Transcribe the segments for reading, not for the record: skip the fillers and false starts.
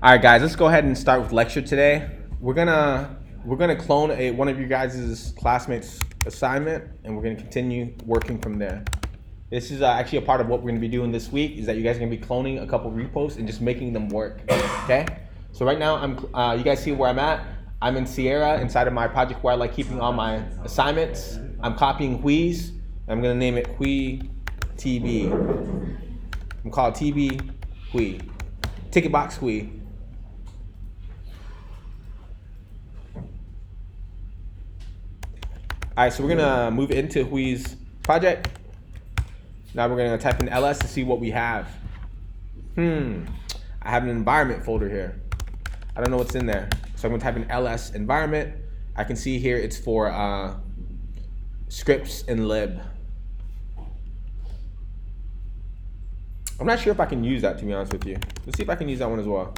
All right, guys, let's go ahead and start with lecture today. We're gonna clone one of you guys' classmates' assignment, and we're gonna continue working from there. This is actually a part of what we're gonna be doing this week. Is that you guys are gonna be cloning a couple repos and just making them work. Okay. So right now you guys see where I'm at. I'm in Sierra inside of my project where I like keeping all my assignments. I'm copying Wheeze. I'm gonna name it Hui TB. I'm gonna call it TB Hui. Ticketbox Hui. All right, so we're gonna move into Hui's project. Now we're gonna type in ls to see what we have. I have an environment folder here. I don't know what's in there. So I'm gonna type in ls environment. I can see here it's for scripts and lib. I'm not sure if I can use that, to be honest with you. Let's see if I can use that one as well.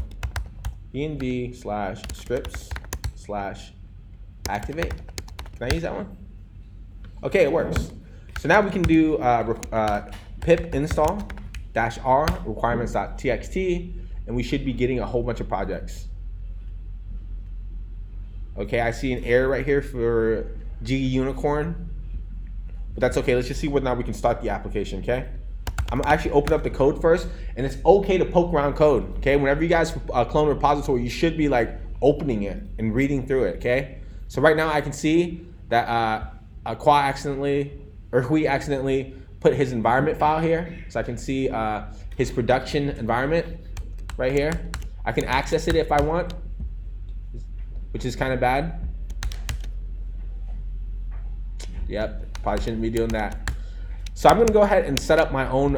env/scripts/activate. Can I use that one? Okay, it works. So now we can do pip install -r requirements.txt, and we should be getting a whole bunch of projects. Okay, I see an error right here for Jiggy Unicorn, but that's okay. Let's just see whether or not we can start the application, okay? I'm gonna actually open up the code first, and it's okay to poke around code, okay? Whenever you guys clone a repository, you should be like opening it and reading through it, okay? So right now I can see that Hui accidentally put his environment file here. So I can see his production environment right here. I can access it if I want, which is kind of bad. Yep, probably shouldn't be doing that. So I'm gonna go ahead and set up my own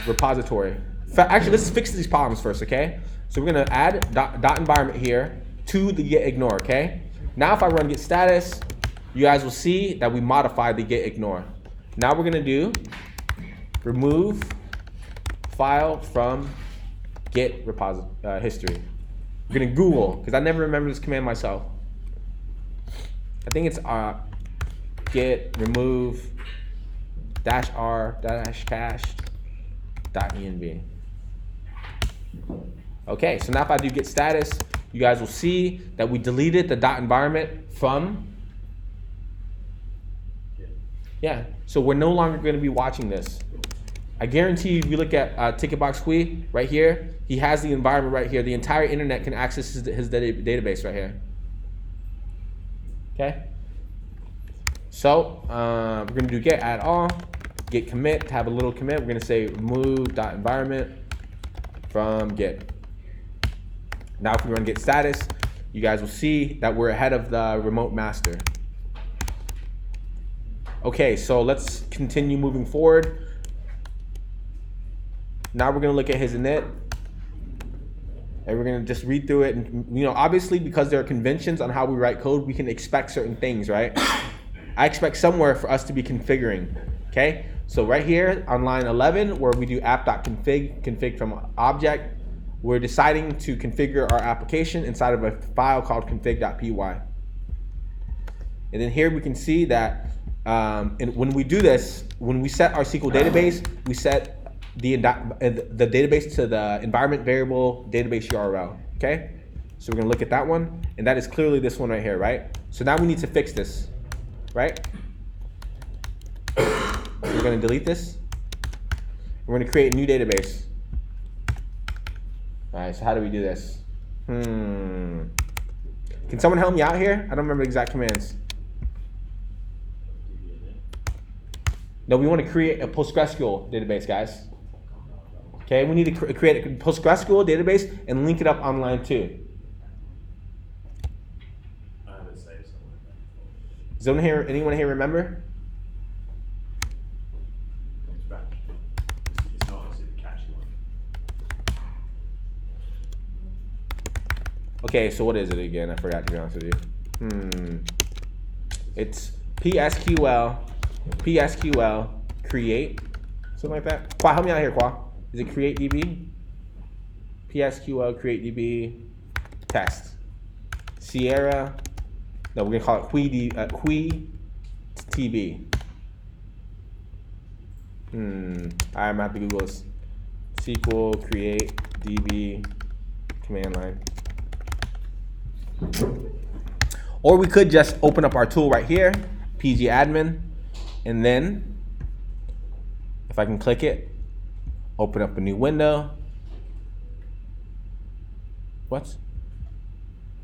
repository. Actually, let's fix these problems first, okay? So we're gonna add dot environment here to the get ignore, okay? Now if I run get status, you guys will see that we modified the get ignore. Now we're gonna do remove file from get history. We're gonna Google, because I never remember this command myself. I think it's get remove -r-cache.env. Okay, so now if I do get status, you guys will see that we deleted the dot environment from. Yeah, so we're no longer going to be watching this. I guarantee you, if you look at Ticketbox Hui right here, he has the environment right here. The entire internet can access his database right here. Okay? So we're going to do get add all, get commit, to have a little commit. We're going to say remove dot environment from get. Now if we run get status, you guys will see that we're ahead of the remote master. Okay, so let's continue moving forward. Now we're gonna look at his init, and we're gonna just read through it. And obviously, because there are conventions on how we write code, we can expect certain things, right? I expect somewhere for us to be configuring. Okay, so right here on line 11, where we do app.config from object, we're deciding to configure our application inside of a file called config.py. And then here we can see that. And when we do this, when we set our SQL database, we set the database to the environment variable database URL, okay? So we're gonna look at that one, and that is clearly this one right here, right? So now we need to fix this, right? We're gonna delete this. We're gonna create a new database. All right, so how do we do this? Can someone help me out here? I don't remember the exact commands. No, we want to create a PostgreSQL database, guys. Okay, we need to create a PostgreSQL database and link it up on line 2. I have it saved somewhere. Does anyone here remember? It's back. It's not a super catchy one. Okay, so what is it again? I forgot, to be honest with you. It's PSQL create, something like that. Qua, help me out here, Qua. Is it create DB? PSQL create DB test. Sierra. No, we're gonna call it Hui TB. I'm gonna have to Google this. SQL create DB command line. Or we could just open up our tool right here, pgadmin, and then if I can click it, open up a new window. What?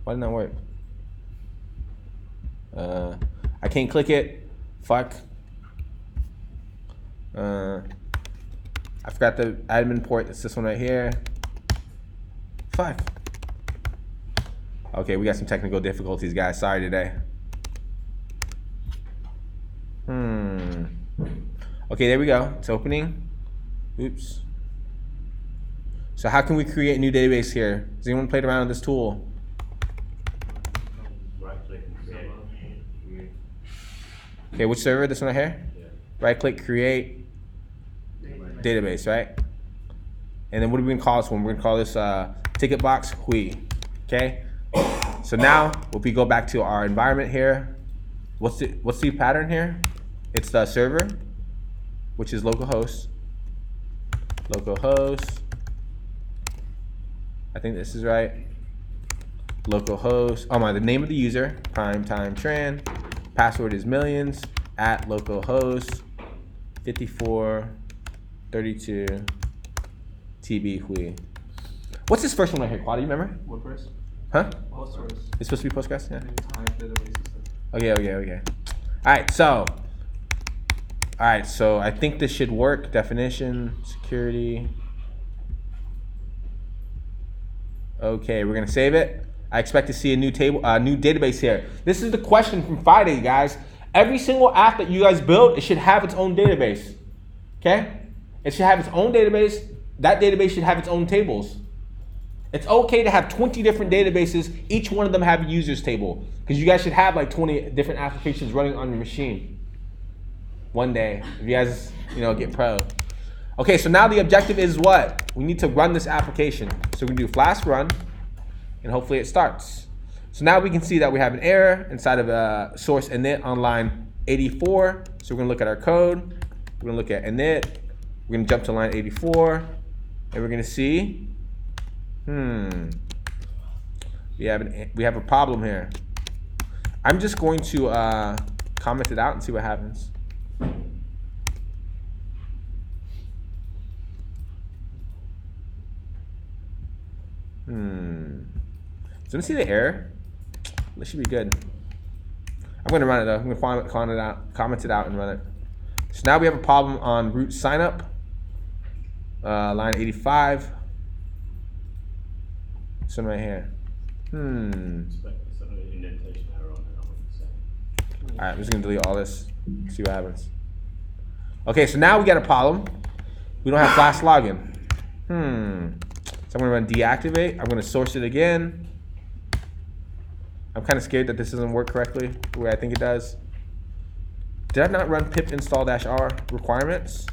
Why didn't that work? I can't click it. Fuck. I forgot the admin port. It's this one right here. Fuck. Okay, we got some technical difficulties, guys. Sorry today. Okay, there we go. It's opening. Oops. So how can we create a new database here? Has anyone played around with this tool? Right click and create. Okay, which server? This one right here? Yeah. Right click, create database, right? And then what are we gonna call this one? We're gonna call this Ticketbox Hui. Okay? So now if we go back to our environment here, what's the pattern here? It's the server, which is localhost. Localhost. I think this is right. Localhost. Oh my, the name of the user, primetime_tran. Password is millions at localhost 5432 TB Hui. What's this first one right here, Quad? Do you remember? WordPress. Huh? Postgres. It's supposed to be Postgres? Yeah. Type database system. Okay. All right, so I think this should work. Definition, security. Okay, we're gonna save it. I expect to see a new table, new database here. This is the question from Friday, guys. Every single app that you guys build, it should have its own database. Okay? It should have its own database. That database should have its own tables. It's okay to have 20 different databases. Each one of them have a users table, because you guys should have like 20 different applications running on your machine. One day, if you guys, get pro. Okay, so now the objective is what? We need to run this application. So we can do flash run, and hopefully it starts. So now we can see that we have an error inside of source init on line 84. So we're gonna look at our code. We're gonna look at init. We're gonna jump to line 84, and we're gonna see, we have a problem here. I'm just going to comment it out and see what happens. So let's see the error. This should be good. I'm gonna run it though. I'm gonna comment it out and run it. So now we have a problem on root signup, line 85. This one right here. Expect some indentation error on it, I would say. All right, I'm just gonna delete all this. See what happens. Okay, so now we got a problem. We don't have flash login. So I'm gonna run deactivate. I'm gonna source it again. I'm kind of scared that this doesn't work correctly the way I think it does. Did I not run pip install -r requirements?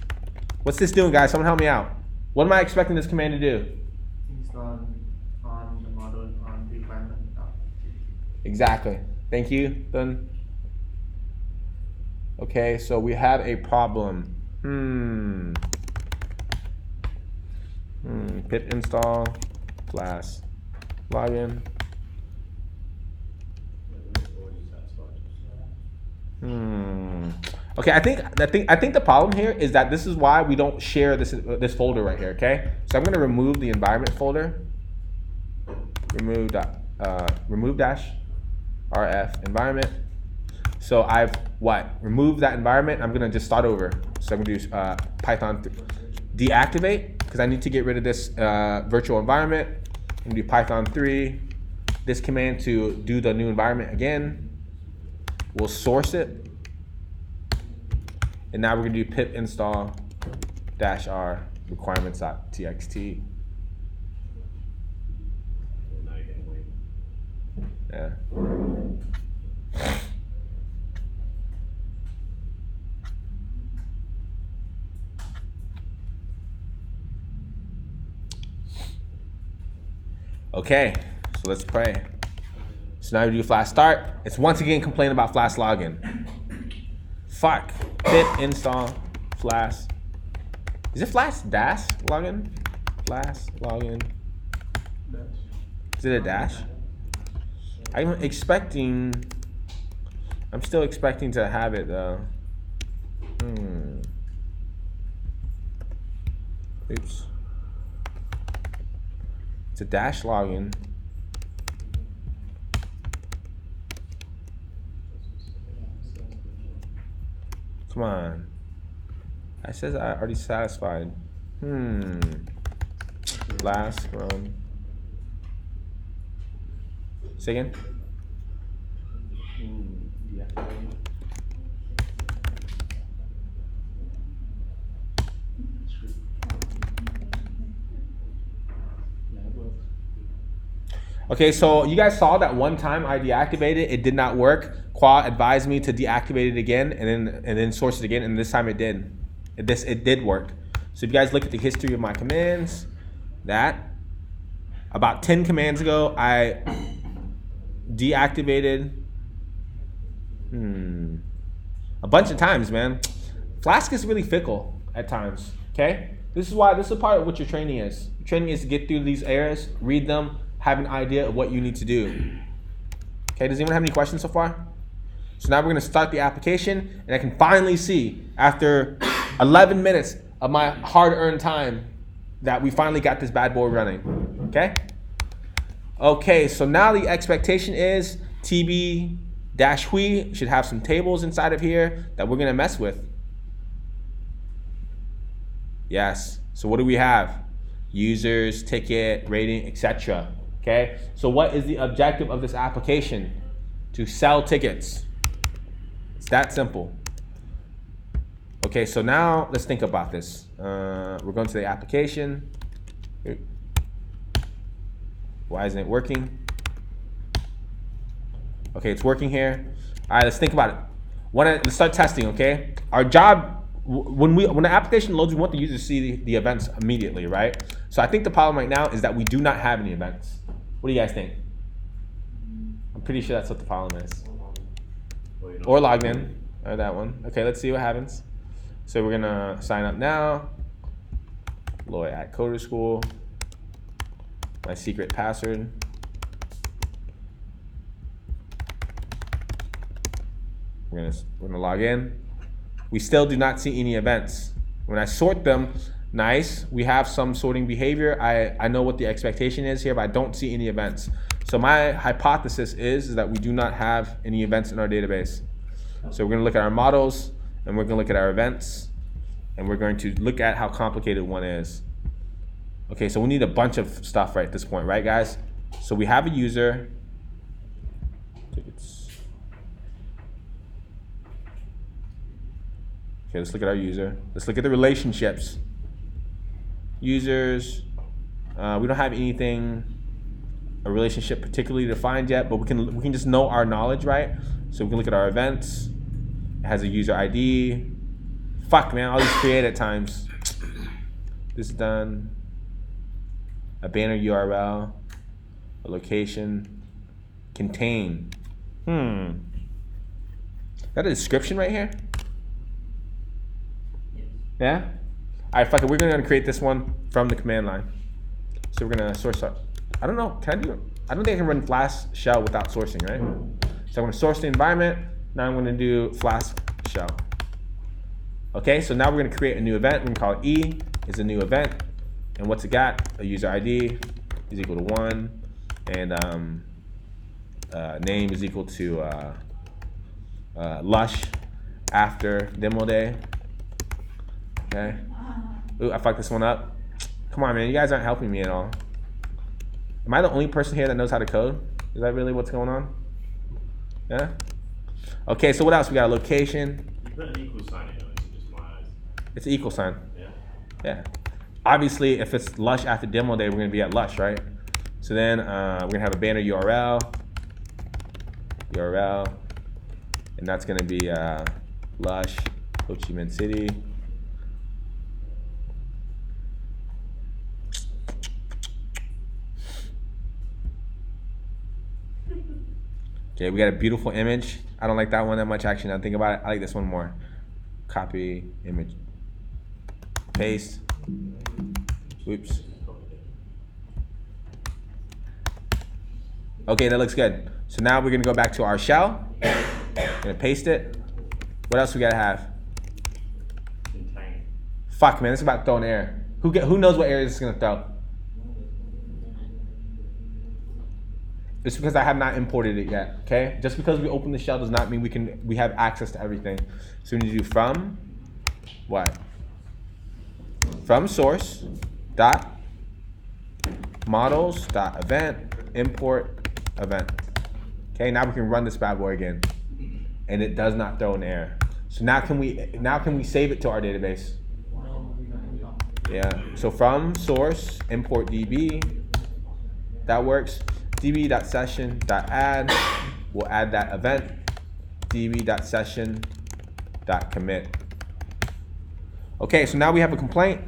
What's this doing, guys? Someone help me out. What am I expecting this command to do? Install on the model on requirement. Exactly. Thank you, Dun. Okay, so we have a problem. Pip install flash login. Okay, I think the problem here is that this is why we don't share this folder right here. Okay, so I'm going to remove the environment folder. Remove -rf environment. So I've removed that environment. I'm going to just start over. So I'm going to do Python deactivate, because I need to get rid of this virtual environment. I'm going to do Python 3, this command to do the new environment again. We'll source it. And now we're going to do pip install -r requirements.txt. Now you're getting away. Yeah. Okay, so let's pray. So now we do flash start. It's once again complaining about flash login. Fuck. Pip install flash. Is it flash dash login? Flash login. Is it a dash? I'm still expecting to have it though. Oops. It's a dash login. Come on. It says I already satisfied. Last run. Say again? Okay, so you guys saw that one time I deactivated, it did not work. Qua advised me to deactivate it again and then source it again, and this time it did. It did work. So if you guys look at the history of my commands, that about 10 commands ago I deactivated a bunch of times, man. Flask is really fickle at times. Okay, this is part of what your training is. Your training is to get through these errors, read them, have an idea of what you need to do. Okay, does anyone have any questions so far? So now we're gonna start the application, and I can finally see after 11 minutes of my hard-earned time that we finally got this bad boy running. Okay? Okay, so now the expectation is TB-Hui should have some tables inside of here that we're gonna mess with. Yes, so what do we have? Users, ticket, rating, etc. Okay, so what is the objective of this application? To sell tickets. It's that simple. Okay, so now let's think about this. We're going to the application. Why isn't it working? Okay, it's working here. All right, let's think about it. Let's start testing, okay? Our job, when the application loads, we want the user to see the events immediately, right? So I think the problem right now is that we do not have any events. What do you guys think? I'm pretty sure that's what the problem is. Or logged in, or that one. Okay, let's see what happens. So we're gonna sign up now. Lloyd at Coder School. My secret password. We're gonna log in. We still do not see any events. When I sort them, nice, we have some sorting behavior. I know what the expectation is here, but I don't see any events. So my hypothesis is that we do not have any events in our database. So we're gonna look at our models, and we're gonna look at our events, and we're going to look at how complicated one is. Okay, so we need a bunch of stuff right at this point, right guys? So we have a user. Tickets. Okay, let's look at our user. Let's look at the relationships. Users, we don't have anything, a relationship particularly defined yet, but we can just know our knowledge, right? So we can look at our events. It has a user ID. Fuck, man, all these create at times. This is done. A banner URL, a location, contain. Is that a description right here? Yeah? All right, fuck it. We're gonna create this one from the command line. So we're gonna source up. I don't know. Can I do it? I don't think I can run Flask shell without sourcing, right? So I'm gonna source the environment. Now I'm gonna do Flask shell. Okay, so now we're gonna create a new event. We're gonna call it E is a new event. And what's it got? A user ID is equal to 1, and name is equal to Lush after demo day. Okay. Ooh, I fucked this one up. Come on, man, you guys aren't helping me at all. Am I the only person here that knows how to code? Is that really what's going on? Yeah? Okay, so what else? We got a location. You put an equal sign in it, it's just my eyes. It's an equal sign. Yeah. Yeah. Obviously, if it's Lush after demo day, we're gonna be at Lush, right? So then we're gonna have a banner URL, and that's gonna be Lush, Ho Chi Minh City. Okay, we got a beautiful image. I don't like that one that much, actually. Now think about it, I like this one more. Copy, image, paste. Oops. Okay, that looks good. So now we're gonna go back to our shell. Gonna paste it. What else we gotta have? Contain. Fuck, man, this is about throwing error. Who knows what error this is gonna throw? It's because I have not imported it yet. Okay, just because we open the shell does not mean we have access to everything. So we need to do from what? From source dot models dot event import event. Okay, now we can run this bad boy again, and it does not throw an error. So now can we save it to our database? Yeah. So from source import db. That works. db.session.add. We'll add that event. db.session.commit. Okay, so now we have a complaint.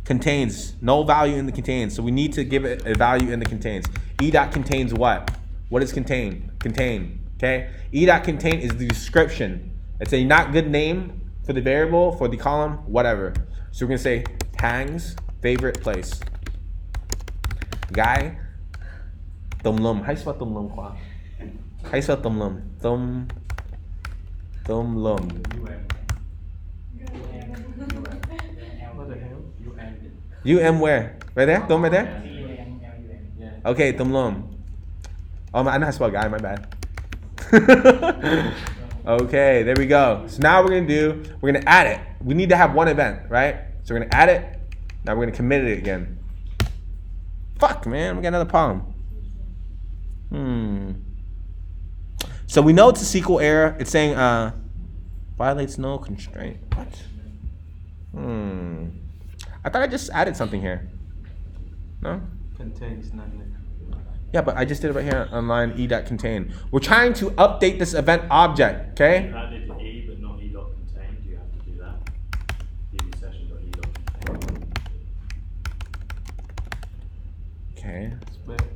Contains, no value in the contains. So we need to give it a value in the contains. E.contains what? What is contain? Contain, okay? E.contain is the description. It's a not good name for the variable, for the column, whatever. So we're gonna say hangs favorite place. Guy, tumlum. How you spell tumlum, Kwa? How you spell tumlum? Tumlum. What the hell? UM where? Right there? Tum right there? Okay, tumlum. Oh, I know how to spell guy, my bad. Okay, there we go. So now we're gonna add it. We need to have one event, right? So we're gonna add it. Now we're gonna commit it again. Fuck, man, we got another problem. So we know it's a SQL error. It's saying violates no constraint. What? I thought I just added something here. No? Contains nothing. Yeah, but I just did it right here on line e.contain. We're trying to update this event object, okay? You added e but not e.contain. Do you have to do that? dbsession.e.contain. Okay.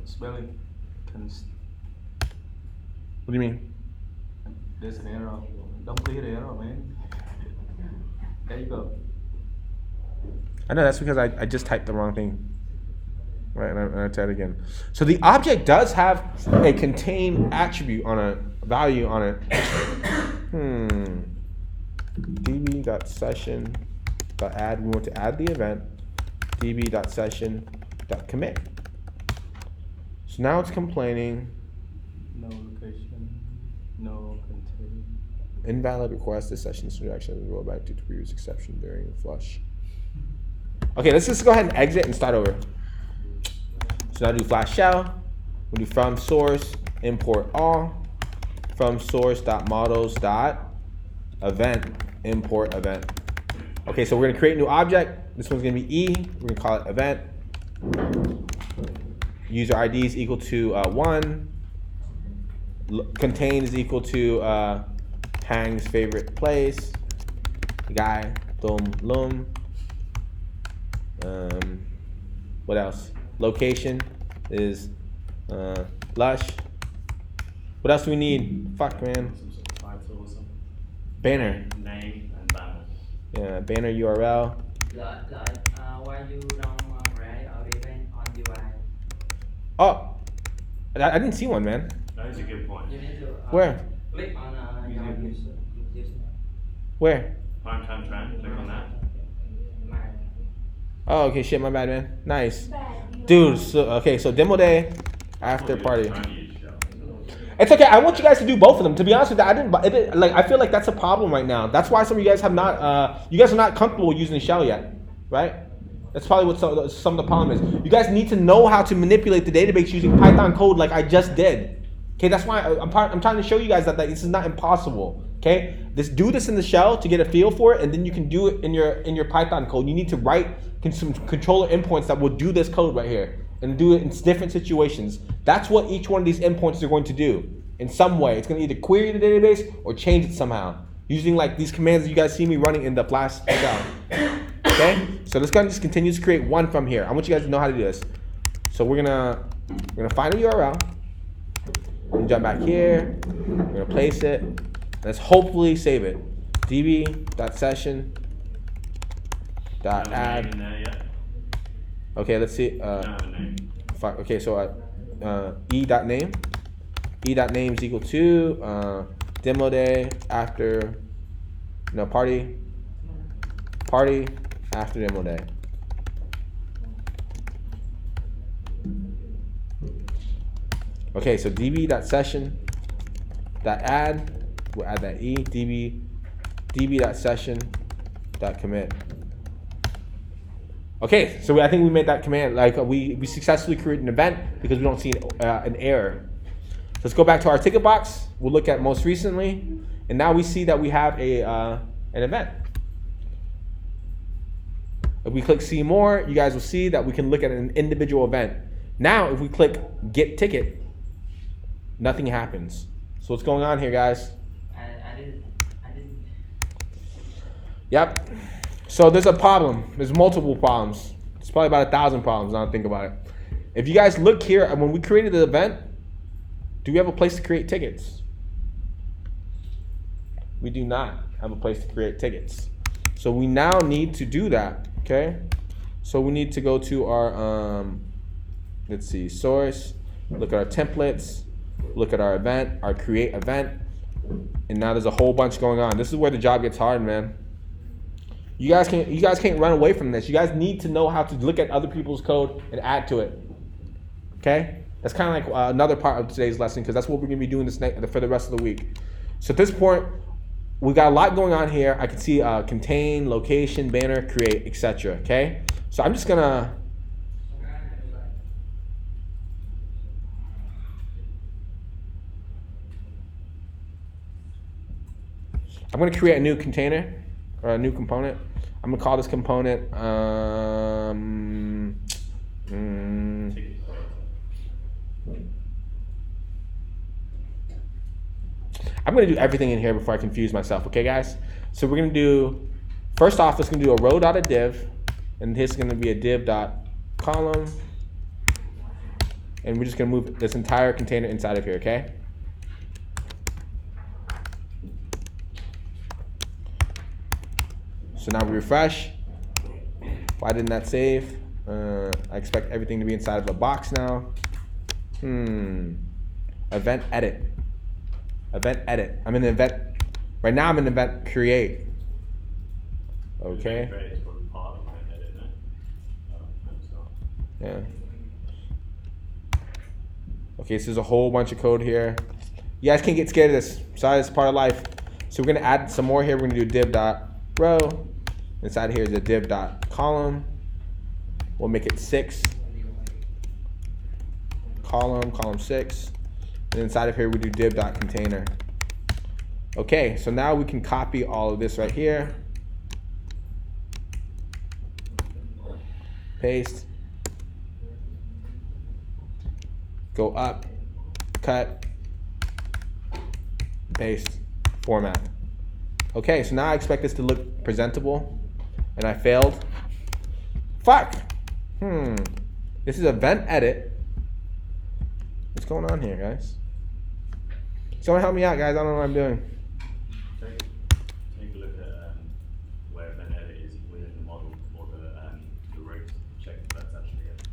Spelling. What do you mean? There's an error. Don't clear the error, man. There you go. I know that's because I just typed the wrong thing. Right, and I typed it again. So the object does have a contain attribute on it, value on it. db.session.add. We want to add the event. db.session.commit. So now it's complaining. No location. No contain. Invalid request. This session's introduction is rollback due to previous exception during flush. Okay, let's just go ahead and exit and start over. So now do flash shell. We do from source import all. From source.models.event import event. Okay, so we're gonna create a new object. This one's gonna be E. We're gonna call it event. User ID is equal to 1. Contain is equal to Hang's favorite place. Guy, lum. What else? Location is lush. What else do we need? Fuck, man. Some sort of title or something. Banner. Name and banner. Yeah, banner URL. Why you don't write or event on UI? Oh, I didn't see one, man. That is a good point. You need to Where? click on your user. Where? Prime time trend. Click on that. Oh, okay, shit, my bad, man. Nice. Dude, so demo day, after party. It's okay. I want you guys to do both of them. To be honest with you, I feel like that's a problem right now. That's why some of you guys have not. You guys are not comfortable using shell yet, right? That's probably what some of the problem is. You guys need to know how to manipulate the database using Python code, like I just did. Okay, that's why I'm trying to show you guys that this is not impossible. Okay, do this in the shell to get a feel for it, and then you can do it in your Python code. You need to write some controller endpoints that will do this code right here and do it in different situations. That's what each one of these endpoints are going to do in some way. It's going to either query the database or change it somehow using like these commands that you guys see me running in the Flash shell. Okay, so let's go and just continue to create one from here. I want you guys to know how to do this. So we're gonna find a URL. We're gonna jump back here. We're gonna place it. Let's hopefully save it. db.session.add. Okay, let's see. Okay, so e.name is equal to demo day after party after demo day. Okay, so db.session.add, we'll add that e, db.session.commit. Okay, so I think we made that command, like we successfully created an event because we don't see an error. So let's go back to our ticket box. We'll look at most recently, and now we see that we have an event. If we click see more, you guys will see that we can look at an individual event. Now, if we click get ticket, nothing happens. So what's going on here, guys? I didn't. Yep. So there's a problem. There's multiple problems. It's probably about 1,000 problems now I think about it. If you guys look here, when we created the event, do we have a place to create tickets? We do not have a place to create tickets. So we now need to do that, okay? So we need to go to our, let's see, source, look at our templates, look at our event, our create event, and now there's a whole bunch going on. This is where the job gets hard, man. You guys can't run away from this. You guys need to know how to look at other people's code and add to it. Okay? That's kind of like another part of today's lesson because that's what we're going to be doing for the rest of the week. So at this point, we got a lot going on here. I can see contain, location, banner, create, etc. Okay? So I'm just going to create a new container or a new component. I'm gonna call this component I'm gonna do everything in here before I confuse myself, okay guys? So we're gonna do, first off, let's gonna do a row.div, and this is gonna be a div.column, and we're just gonna move this entire container inside of here, okay? So now we refresh. Why didn't that save? I expect everything to be inside of a box now. Event edit. Event edit. I'm in the event. Right now I'm in event create. Okay. Yeah. Okay, so there's a whole bunch of code here. You guys can't get scared of this. Sorry, it's part of life. So we're gonna add some more here. We're gonna do div.row. Inside here is a div.column. We'll make it 6. Column 6. And inside of here we do div.container. Okay, so now we can copy all of this right here. Paste. Go up, cut, paste, format. Okay, so now I expect this to look presentable. And I failed. Fuck. This is event edit. What's going on here, guys? Someone help me out, guys. I don't know what I'm doing. Take a look at where event edit is within the model or the row. Check if that's actually it.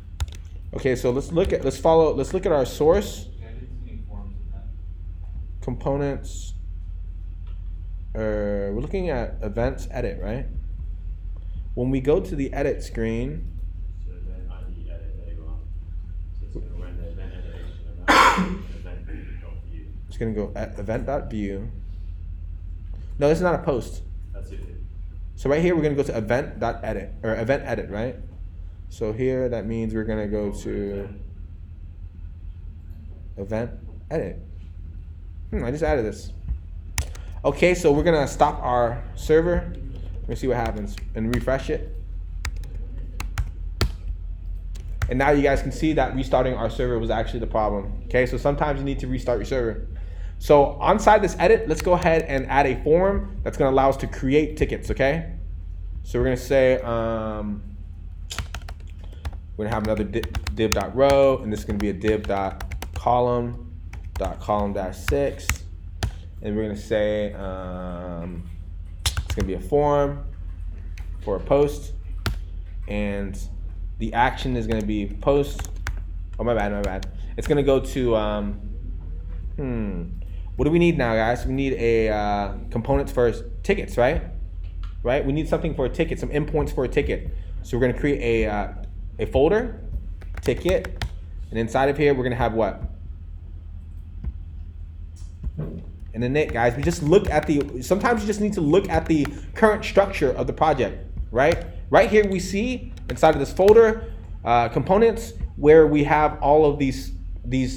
Okay, so let's look at our source. Components. We're looking at events edit, right? When we go to the edit screen, so then ID edit, there you are. So it's going to render event edit, it's going to go at event.view. No, this is not a post. That's it. So right here, we're going to go to event.edit, or event edit, right? So here, that means we're going to go to event edit. I just added this. Okay, so we're going to stop our server. Let me see what happens and refresh it. And now you guys can see that restarting our server was actually the problem. Okay, so sometimes you need to restart your server. So inside this edit, let's go ahead and add a form that's going to allow us to create tickets, okay? So we're going to say, we're going to have another div.row, and this is going to be a div.column.column-6. And we're going to say, it's going to be a form for a post, and The action is going to be post. Oh, my bad. It's going to go to, what do we need now, guys? We need a components for tickets, right? We need something for a ticket, some endpoints for a ticket. So we're going to create a folder, ticket, and inside of here, we're going to have what? And then it, guys, we just look at sometimes you just need to look at the current structure of the project, right? Right here we see inside of this folder, components, where we have all of these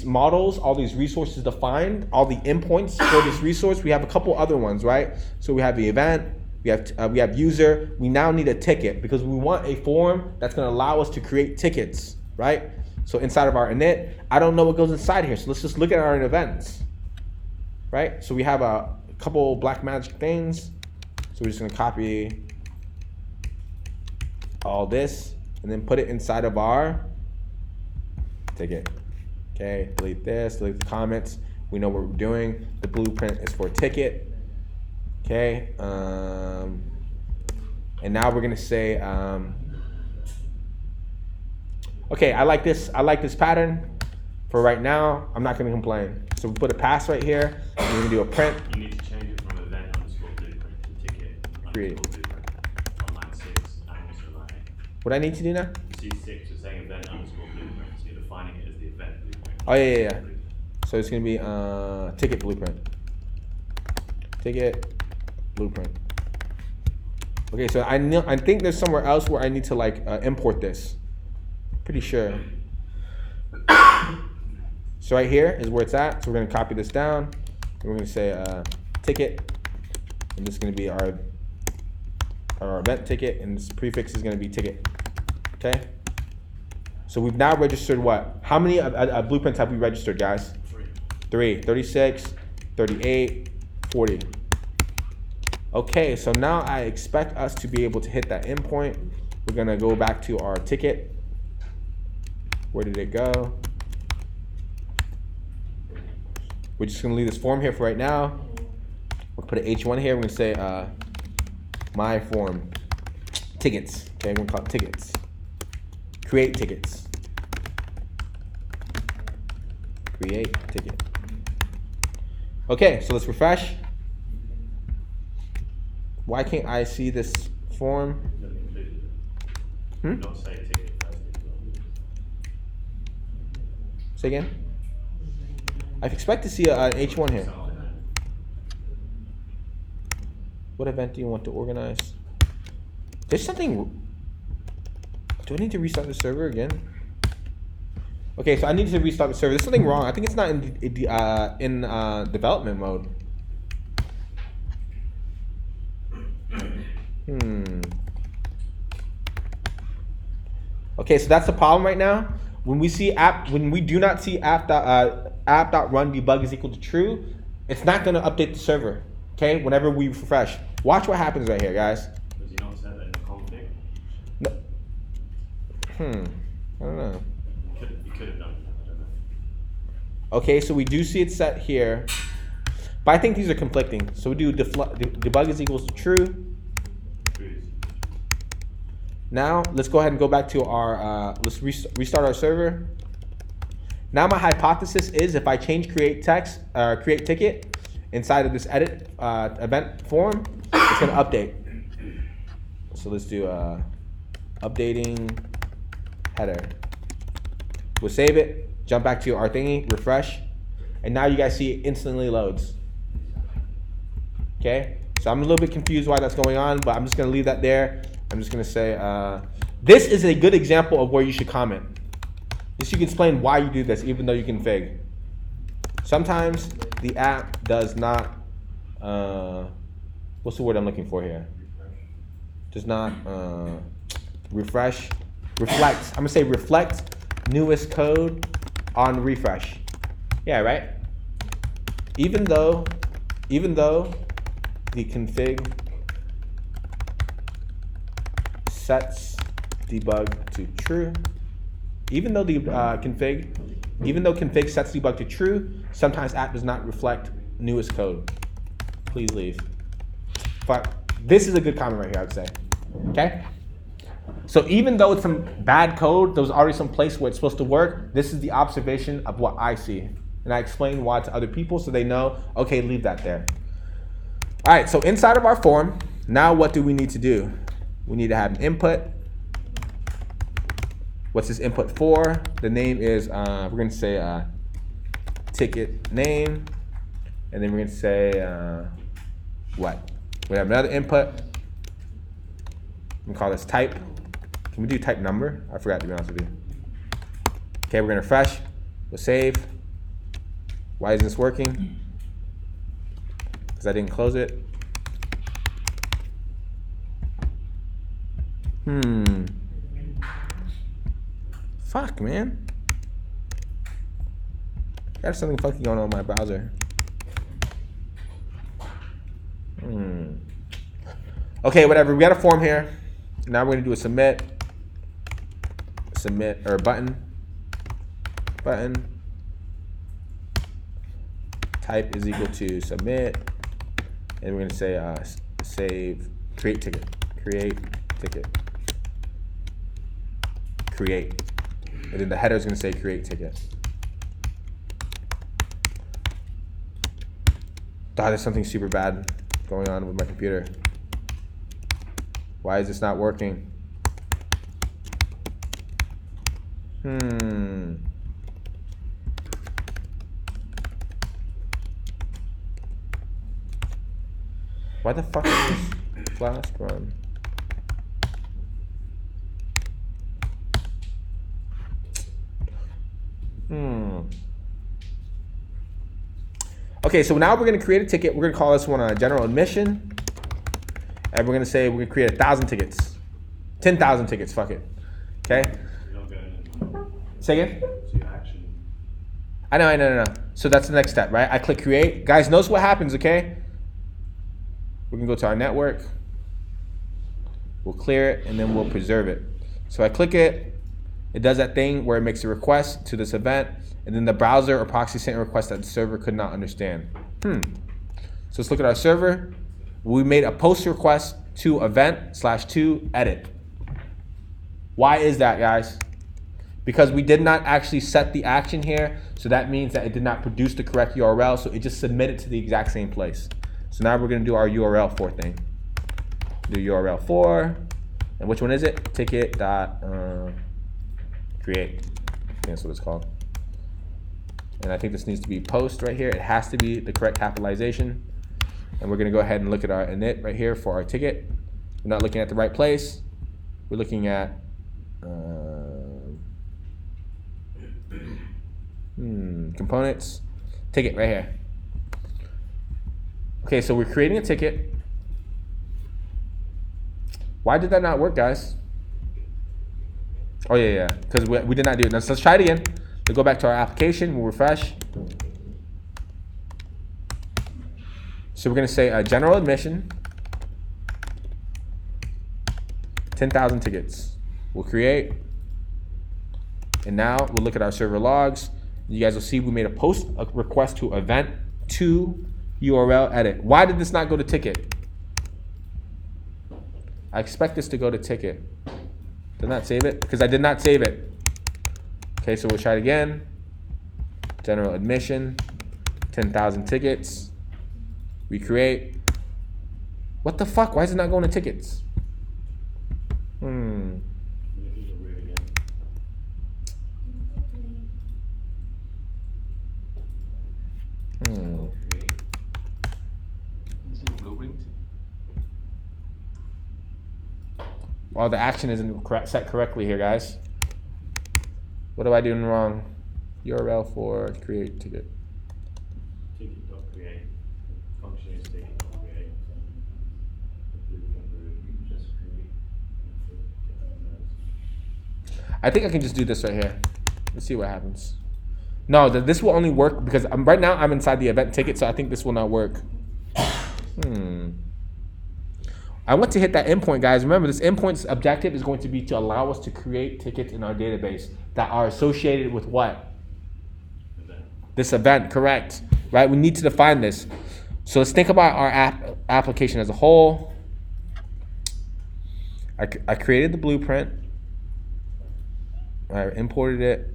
models, all these resources defined, all the endpoints for this resource. We have a couple other ones, right? So we have the event, we have user. We now need a ticket because we want a form that's going to allow us to create tickets, right? So inside of our init, I don't know what goes inside here. So let's just look at our events, right? So we have a couple black magic things. So we're just going to copy all this and then put it inside of our ticket. Okay, delete this, delete the comments. We know what we're doing. The blueprint is for a ticket. Okay, and now we're gonna say, okay, I like this pattern. For right now, I'm not gonna complain. So we put a pass right here, and we're gonna do a print. You need to change it from event underscore blueprint to ticket Create. underscore blueprint on line 6 and also line 8. What I need to do now? You see 6 is saying event underscore blueprint, so you're defining it as the event blueprint. Oh yeah. So it's gonna be ticket blueprint. Ticket blueprint. Okay, so I think there's somewhere else where I need to like import this. Pretty sure. So right here is where it's at. So we're gonna copy this down. And we're gonna say ticket, and this is gonna be our event ticket, and this prefix is gonna be ticket. Okay. So we've now registered what? How many blueprints have we registered, guys? 3. 36, 38, 40. Okay, so now I expect us to be able to hit that endpoint. We're gonna go back to our ticket. Where did it go? We're just gonna leave this form here for right now. We'll put an H1 here. We're gonna say my form, tickets. Okay, we're gonna call it tickets. Create tickets. Create ticket. Okay, so let's refresh. Why can't I see this form? Not say ticket first. Say again? I expect to see an H1 here. What event do you want to organize? There's something. Do I need to restart the server again? Okay, so I need to restart the server. There's something wrong. I think it's not in development mode. Okay, so that's the problem right now. When we do not see app.run debug is equal to true, it's not going to update the server. Okay, whenever we refresh. Watch what happens right here, guys. Does he not set that in the config? No. I don't know. You could have done that. I don't know. Okay, so we do see it set here, but I think these are conflicting. So we do debug is equals to true. Now let's go ahead and go back to our let's restart our server. Now my hypothesis is if I change create ticket inside of this edit event form, it's gonna update. So let's do updating header. We'll save it, jump back to our thingy, refresh, and now you guys see it instantly loads. Okay, so I'm a little bit confused why that's going on, but I'm just gonna leave that there. I'm just gonna say, this is a good example of where you should comment. This you can explain why you do this, even though you config. Sometimes the app does not, what's the word I'm looking for here? Does not reflect. I'm gonna say reflect newest code on refresh. Yeah, right? Even though the config sets debug to true, even though config sets debug to true, sometimes app does not reflect newest code. Please leave. But this is a good comment right here, I would say. Okay? So even though it's some bad code, there was already some place where it's supposed to work. This is the observation of what I see. And I explain why to other people so they know, okay, leave that there. All right, so inside of our form, now what do we need to do? We need to have an input. What's this input for? The name is, we're gonna say ticket name. And then we're gonna say, what? We have another input. We call this type. Can we do type number? I forgot, to be honest with you. Okay, we're gonna refresh. We'll save. Why isn't this working? Because I didn't close it. Fuck, man. Got something funky going on in my browser. Okay, whatever. We got a form here. Now we're gonna do a submit or button. Type is equal to submit, and we're gonna say save, create ticket, and then the header is gonna say create ticket. There's something super bad going on with my computer. Why is this not working? Why the fuck is this Flask run? Okay, so now we're gonna create a ticket. We're gonna call this one general admission. And we're gonna say we're gonna create 1,000 tickets. 10,000 tickets, fuck it. Okay? You're not going Say again? to action. I know. So that's the next step, right? I click create. Guys, notice what happens, okay? We're gonna go to our network. We'll clear it and then we'll preserve it. So I click it. It does that thing where it makes a request to this event, and then the browser or proxy sent a request that the server could not understand. So let's look at our server. We made a post request to event/to edit. Why is that, guys? Because we did not actually set the action here, so that means that it did not produce the correct URL, so it just submitted to the exact same place. So now we're gonna do our URL for thing. Do URL for, and which one is it? Ticket dot create. That's what it's called. And I think this needs to be post right here. It has to be the correct capitalization. And we're gonna go ahead and look at our init right here for our ticket. We're not looking at the right place. We're looking at components, ticket right here. Okay, so we're creating a ticket. Why did that not work, guys? Oh yeah, because we did not do it. Now let's try it again. We'll go back to our application, we'll refresh. So we're gonna say general admission, 10,000 tickets. We'll create, and now we'll look at our server logs. You guys will see we made a post request to event to URL edit. Why did this not go to ticket? I expect this to go to ticket. Did not save it? Because I did not save it. Okay, so we'll try it again. General admission, 10,000 tickets. Recreate. What the fuck? Why is it not going to tickets? Well, the action isn't set correctly here, guys. What am I doing wrong? URL for create ticket. Ticket.create. Function is ticket.create. Just create. I think I can just do this right here. Let's see what happens. No, this will only work because right now I'm inside the event ticket, so I think this will not work. I want to hit that endpoint, guys. Remember, this endpoint's objective is going to be to allow us to create tickets in our database that are associated with what? This event, correct. Right? We need to define this. So let's think about our application as a whole. I created the blueprint. I imported it.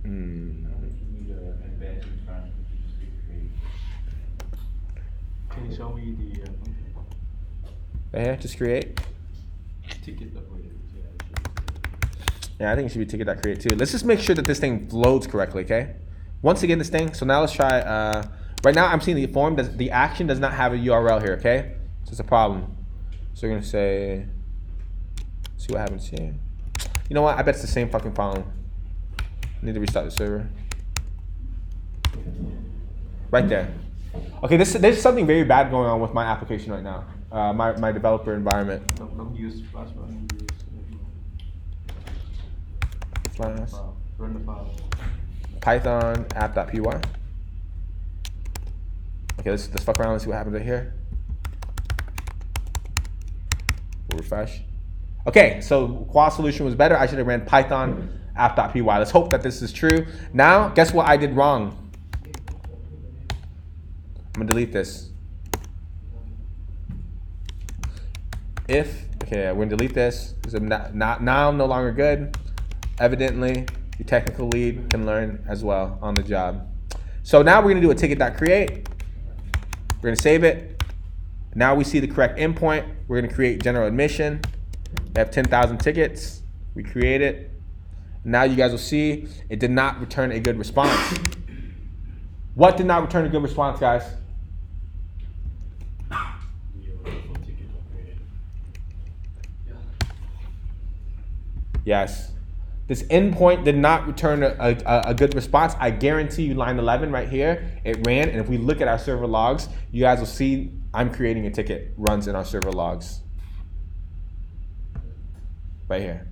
Can you show me the Right here, just create. ticket that way? Yeah, I think it should be ticket.create too. Let's just make sure that this thing loads correctly, okay? Once again, this thing. So now let's try. Right now, I'm seeing the form. The action does not have a URL here, okay? So it's a problem. So we're gonna say, see what happens here. You know what? I bet it's the same fucking problem. Need to restart the server. Right there. Okay, there's something very bad going on with my application right now. My developer environment. Don't use Flash, run Flash. Run the file. Python app.py. Okay, let's fuck around and see what happens right here. We'll refresh. Okay, so qual solution was better. I should have ran Python app.py. Let's hope that this is true. Now, guess what I did wrong? I'm gonna delete this. Okay, we're gonna delete this. This is now no longer good. Evidently, the technical lead can learn as well on the job. So now we're gonna do a ticket.create. We're gonna save it. Now we see the correct endpoint. We're gonna create general admission. We have 10,000 tickets. We create it. Now you guys will see it did not return a good response. What did not return a good response, guys? Yes. This endpoint did not return a good response. I guarantee you line 11 right here, it ran. And if we look at our server logs, you guys will see I'm creating a ticket, runs in our server logs. Right here.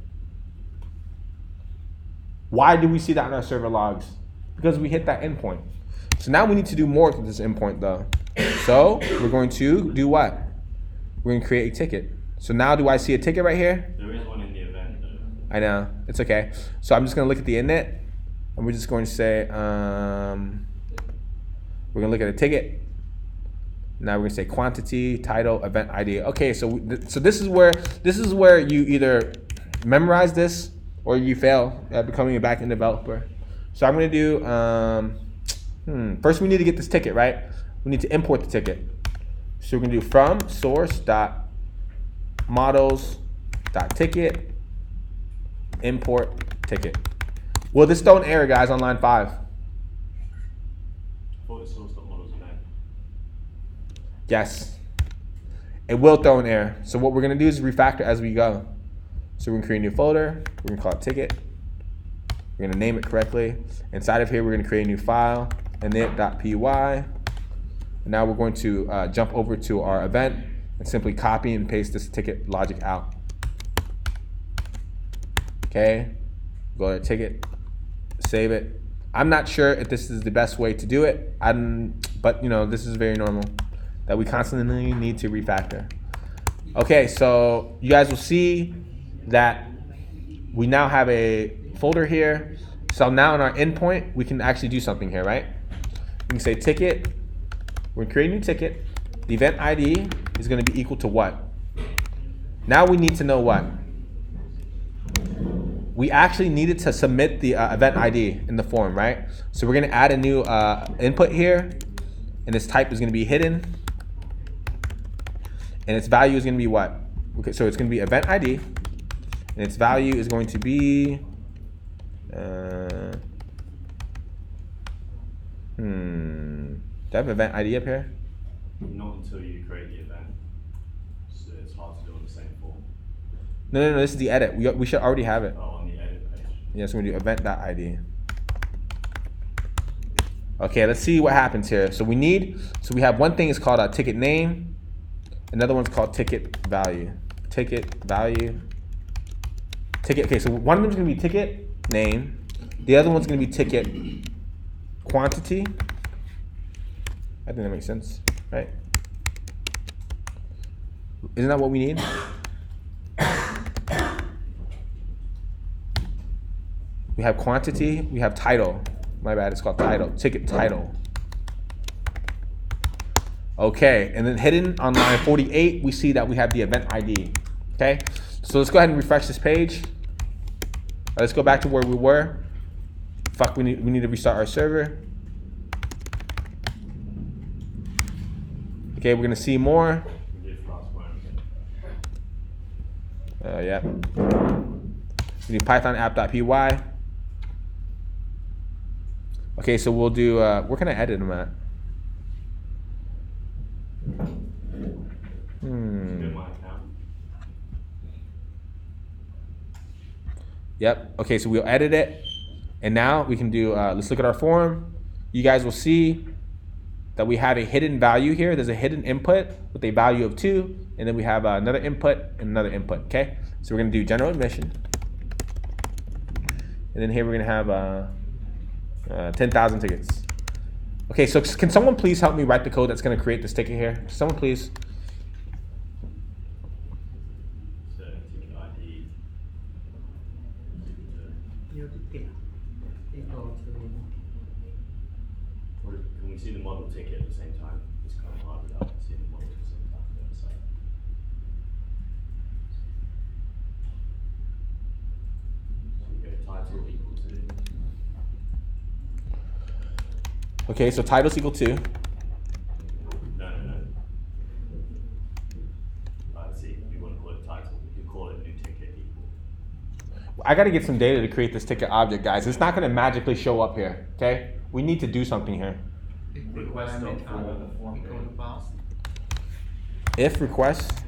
Why do we see that in our server logs? Because we hit that endpoint. So now we need to do more with this endpoint though. So we're going to do what? We're going to create a ticket. So now do I see a ticket right here? There is one in the event though. I know, it's okay. So I'm just gonna look at the init and we're just going to say, we're gonna look at a ticket. Now we're gonna say quantity, title, event ID. Okay, so this is where you either memorize this or you fail at becoming a backend developer. So I'm gonna do, first we need to get this ticket, right? We need to import the ticket. So we're gonna do from source.models.ticket import ticket. Will this throw an error, guys, on line 5? I thought it's source.models event. Yes. It will throw an error. So what we're gonna do is refactor as we go. So we're gonna create a new folder. We're gonna call it ticket. We're gonna name it correctly. Inside of here, we're gonna create a new file, init.py. And now we're going to jump over to our event and simply copy and paste this ticket logic out. Okay, go to ticket, save it. I'm not sure if this is the best way to do it, but you know, this is very normal that we constantly need to refactor. Okay, so you guys will see that we now have a folder here. So now in our endpoint, we can actually do something here, right? We can say ticket, we're gonna create a new ticket. The event ID is gonna be equal to what? Now we need to know what? We actually needed to submit the event ID in the form, right? So we're gonna add a new input here, and its type is gonna be hidden, and its value is gonna be what? Okay, so it's gonna be event ID, and its value is going to be, do I have event ID up here? Not until you create the event. So it's hard to do on the same form. No, this is the edit. We should already have it. Oh, on the edit page. Yeah, so we're gonna do event.id. Okay, let's see what happens here. So we have one thing is called a ticket name. Another one's called ticket value. Ticket value. Ticket, okay, so one of them is gonna be ticket name. The other one's gonna be ticket quantity. I think that makes sense, right? Isn't that what we need? We have quantity, we have title. My bad, it's called title, ticket title. Okay, and then hidden on line 48, we see that we have the event ID, okay? So let's go ahead and refresh this page. Let's go back to where we were. Fuck, we need to restart our server. Okay, we're gonna see more. We did fast one. Yeah. We need Python app.py. Okay, so we'll do, where can I edit them at? Good my account. Yep. Okay, so we'll edit it. And now we can do, let's look at our form. You guys will see that we have a hidden value here. There's a hidden input with a value of 2. And then we have another input and another input, okay? So we're gonna do general admission. And then here we're gonna have 10,000 tickets. Okay, so can someone please help me write the code that's gonna create this ticket here? Someone please. So ticket ID. New ticket equal to Or can we see the model ticket at the same time? It's kind of hard without seeing the model at the same time on the other side. So we go title equal to. Okay, so title's equal to. No. See, if you want to call it title, you call it new ticket equal. I gotta get some data to create this ticket object, guys. It's not gonna magically show up here, okay? We need to do something here. Request dot form. Equal to pass. If request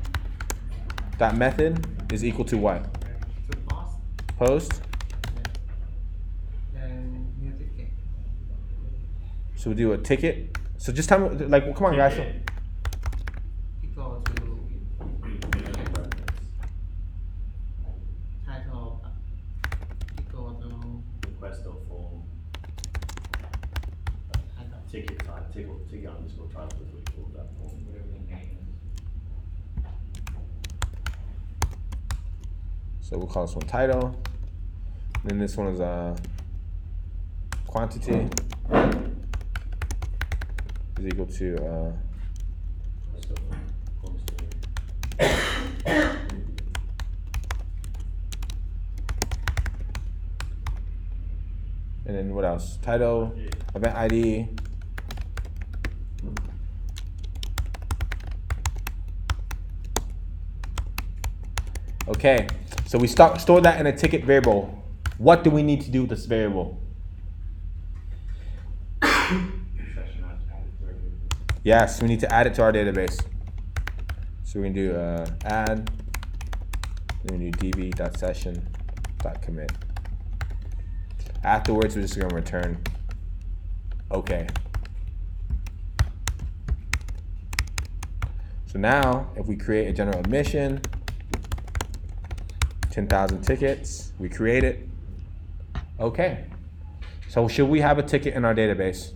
that method is equal to what? To pass. Post. Then new ticket. So we'll do a ticket. So just tell me, like, come on, guys. Ticket. Equal to title. Equal to Request dot form. title. Ticket type. Ticket underscore title is what you call that form. So we'll call this one title. And then this one is quantity is equal to Request dot form. Constantly. and then what else? Title, event ID. Okay, so we store that in a ticket variable. What do we need to do with this variable? Session added variable. Yes, we need to add it to our database. So we can do add, then we do db.session.commit. Afterwards, we're just gonna return okay. So now, if we create a general admission, 10,000 tickets, we create it. Okay. So should we have a ticket in our database?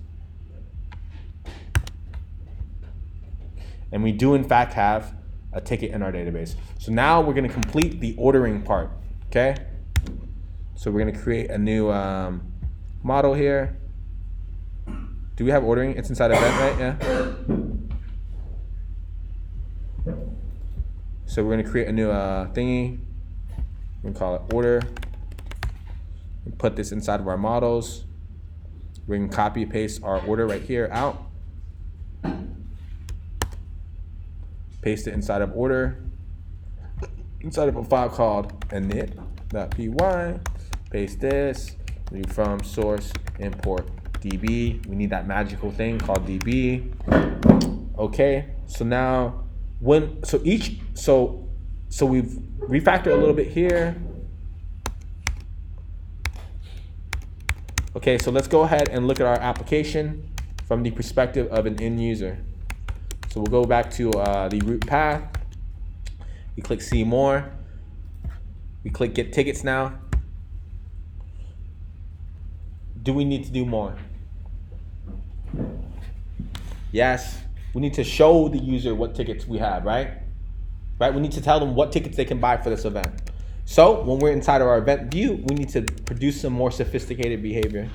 And we do in fact have a ticket in our database. So now we're gonna complete the ordering part, okay? So we're gonna create a new model here. Do we have ordering? It's inside event, right? Yeah. So we're gonna create a new thingy. We're gonna call it order. We put this inside of our models. We can copy and paste our order right here out. Paste it inside of order. Inside of a file called init.py. Paste this. We do from source import db. We need that magical thing called db. Okay. So now so we've refactored a little bit here. Okay, so let's go ahead and look at our application from the perspective of an end user. So we'll go back to the root path. We click see more. We click get tickets now. Do we need to do more? Yes, we need to show the user what tickets we have, right? Right, we need to tell them what tickets they can buy for this event. So when we're inside of our event view, we need to produce some more sophisticated behavior.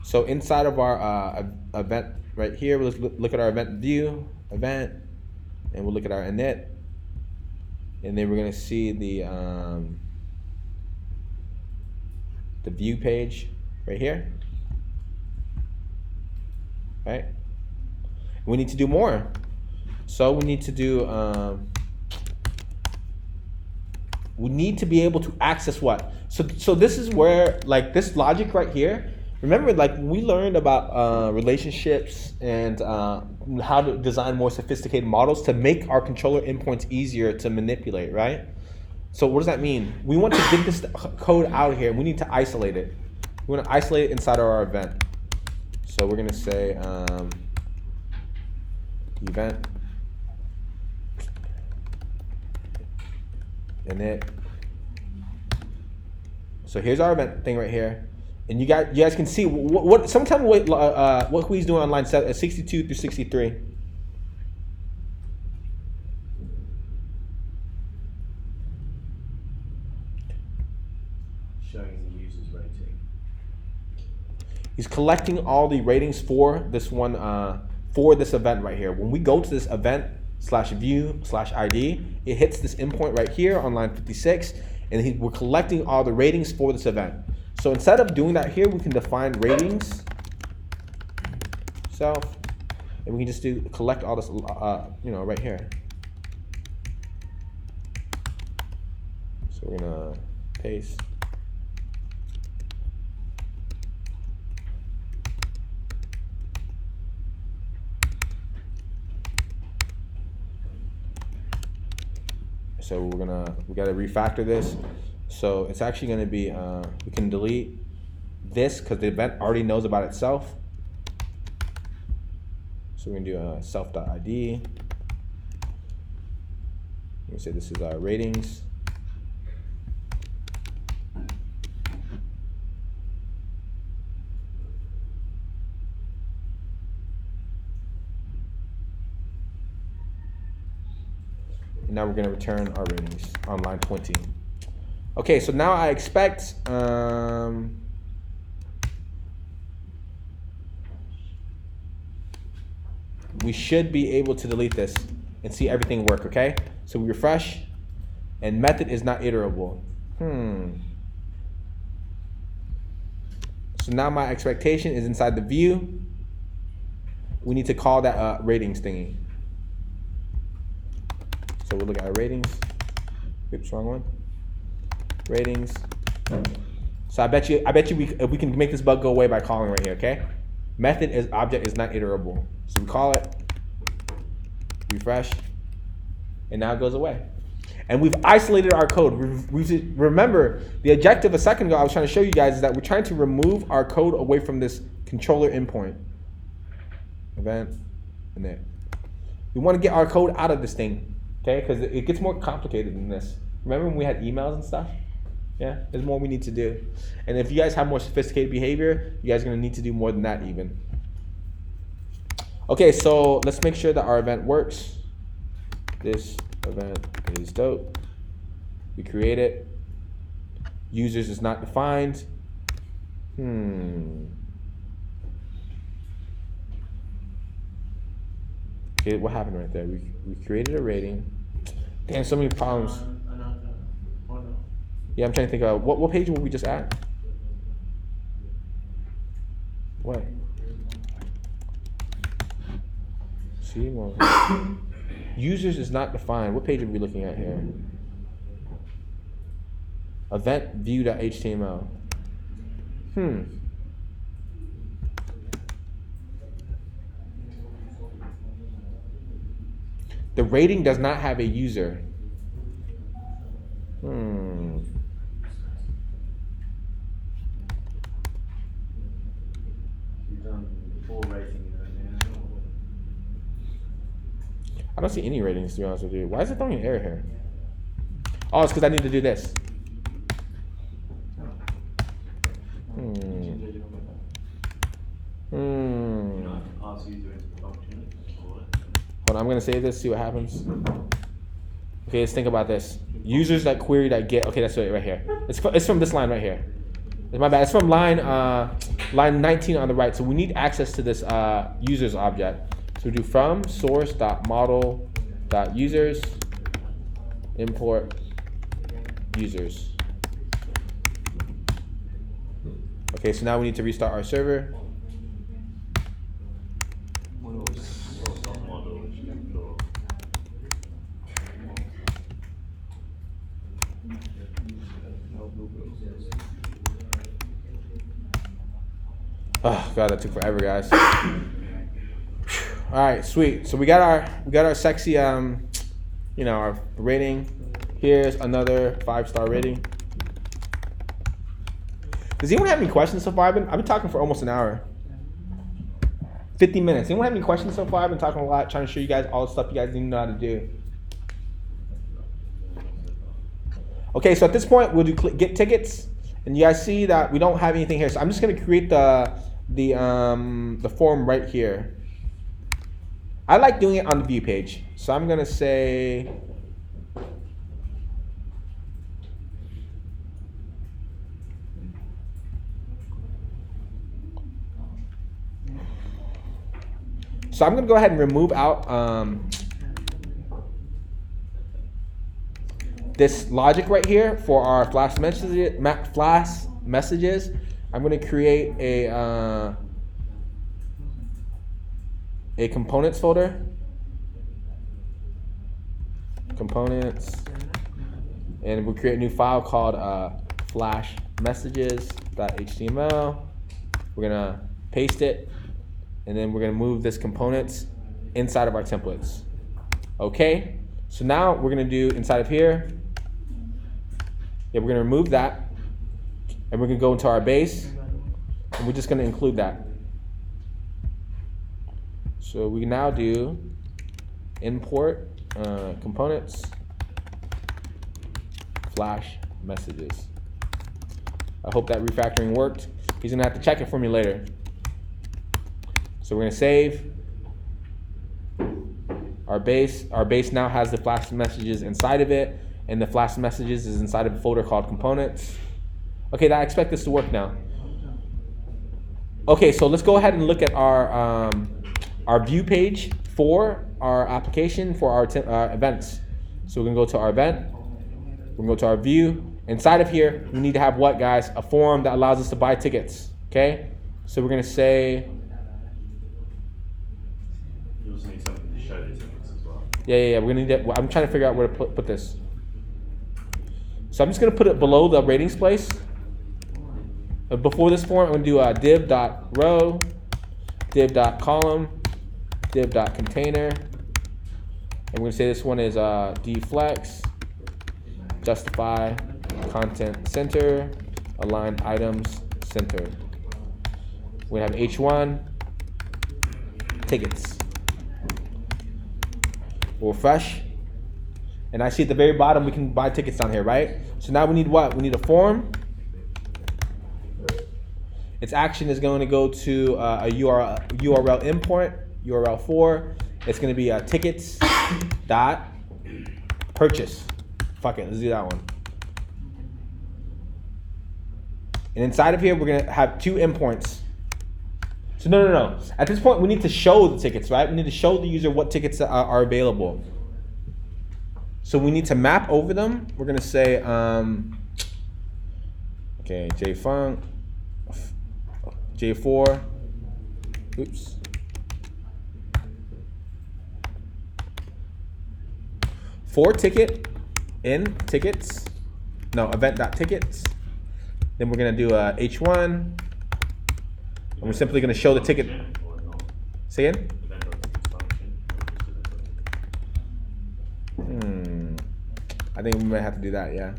So inside of our event right here, let's look at our event view, event, and we'll look at our init. and then we're gonna see the view page right here. Right? We need to do more. So we need to do, we need to be able to access what? So this is where, like, this logic right here, remember, like, we learned about relationships and how to design more sophisticated models to make our controller endpoints easier to manipulate, right? So what does that mean? We want to get this code out of here. We need to isolate it. We want to isolate it inside of our event. So we're going to say event init. So here's our event thing right here, and you guys can see what sometime what he's doing on line 62 through 63. Showing the user's rating. He's collecting all the ratings for this one, for this event right here. When we go to this event /view/ID, it hits this endpoint right here on line 56, and we're collecting all the ratings for this event. So instead of doing that here, we can define ratings self, and we can just collect all this, right here. So we're gonna paste. So we gotta refactor this. So it's actually gonna be, we can delete this because the event already knows about itself. So we're gonna do self.id. We can say this is our ratings. And now we're going to return our ratings on line 20. Okay, so now I expect we should be able to delete this and see everything work, okay? So we refresh, and method is not iterable. So now my expectation is inside the view. We need to call that ratings thingy. So we'll look at our ratings. Oops, wrong one. Ratings. So I bet you we can make this bug go away by calling right here, okay? Method is object is not iterable. So we call it, refresh, and now it goes away. And we've isolated our code. Remember, the objective a second ago I was trying to show you guys is that we're trying to remove our code away from this controller endpoint. Event, and there. We want to get our code out of this thing. Okay, because it gets more complicated than this. Remember when we had emails and stuff? Yeah, there's more we need to do. And if you guys have more sophisticated behavior, you guys are gonna need to do more than that even. Okay, so let's make sure that our event works. This event is dope. We create it. Users is not defined. Okay, what happened right there? We created a rating. Damn, so many problems. Yeah, I'm trying to think of what page were we just at? What? See, well, users is not defined. What page are we looking at here? Event view.html. The rating does not have a user. You've done 4 rating right now. I don't see any ratings, to be honest with you. Why is it throwing an error here? Oh, it's because I need to do this. You don't have to pass user into the function. Hold on, I'm gonna save this, see what happens. Okay, let's think about this. Users that query that get, okay, that's it right here. It's from this line right here. It's my bad, it's from line 19 on the right. So we need access to this users object. So we do from source.model.users import users. Okay, so now we need to restart our server. Model floor. Oh god, that took forever, guys. All right, sweet. So we got our sexy you know, our rating. Here's another 5-star rating. Does anyone have any questions so far? I've been talking for almost an hour. 50 minutes. Anyone have any questions so far? I've been talking a lot, trying to show you guys all the stuff you guys need to know how to do. Okay, so at this point, we'll do get tickets, and you guys see that we don't have anything here. So I'm just gonna create the form right here. I like doing it on the view page. So I'm gonna say, so I'm gonna go ahead and remove out this logic right here for our flash messages. I'm gonna create a components folder. Components, and we'll create a new file called flash messages.html. We're gonna paste it, and then we're gonna move this components inside of our templates. Okay, so now we're gonna do inside of here. Yeah, we're gonna remove that, and we're gonna go into our base, and we're just gonna include that. So we now do import components flash messages. I hope that refactoring worked. He's gonna have to check it for me later. So we're gonna save our base. Our base now has the flash messages inside of it, and the flash messages is inside of a folder called components. Okay, I expect this to work now. Okay, so let's go ahead and look at our view page for our application for our events. So we're gonna go to our event, we're gonna go to our view. Inside of here, we need to have what, guys? A form that allows us to buy tickets, okay? So we're gonna say, You also need something to show the tickets as well. yeah, we're gonna need it. I'm trying to figure out where to put this. So I'm just gonna put it below the ratings place. Before this form, I'm gonna do a div.row, div.column, div.container, and we're gonna say this one is deflex, justify, content center, align items center. We have H1 tickets. We'll refresh, and I see at the very bottom we can buy tickets down here, right? So now we need what? We need a form. Its action is going to go to a URL import. URL for, it's going to be tickets dot purchase. Fuck it, let's do that one. And inside of here, we're going to have 2 imports. So no. At this point, we need to show the tickets, right? We need to show the user what tickets are available. So we need to map over them. We're going to say, okay, jfunc, j4, oops. For ticket in tickets, no, event.tickets. Then we're gonna do a H1, and we're simply gonna show the ticket. Say again? I think we might have to do that, yeah.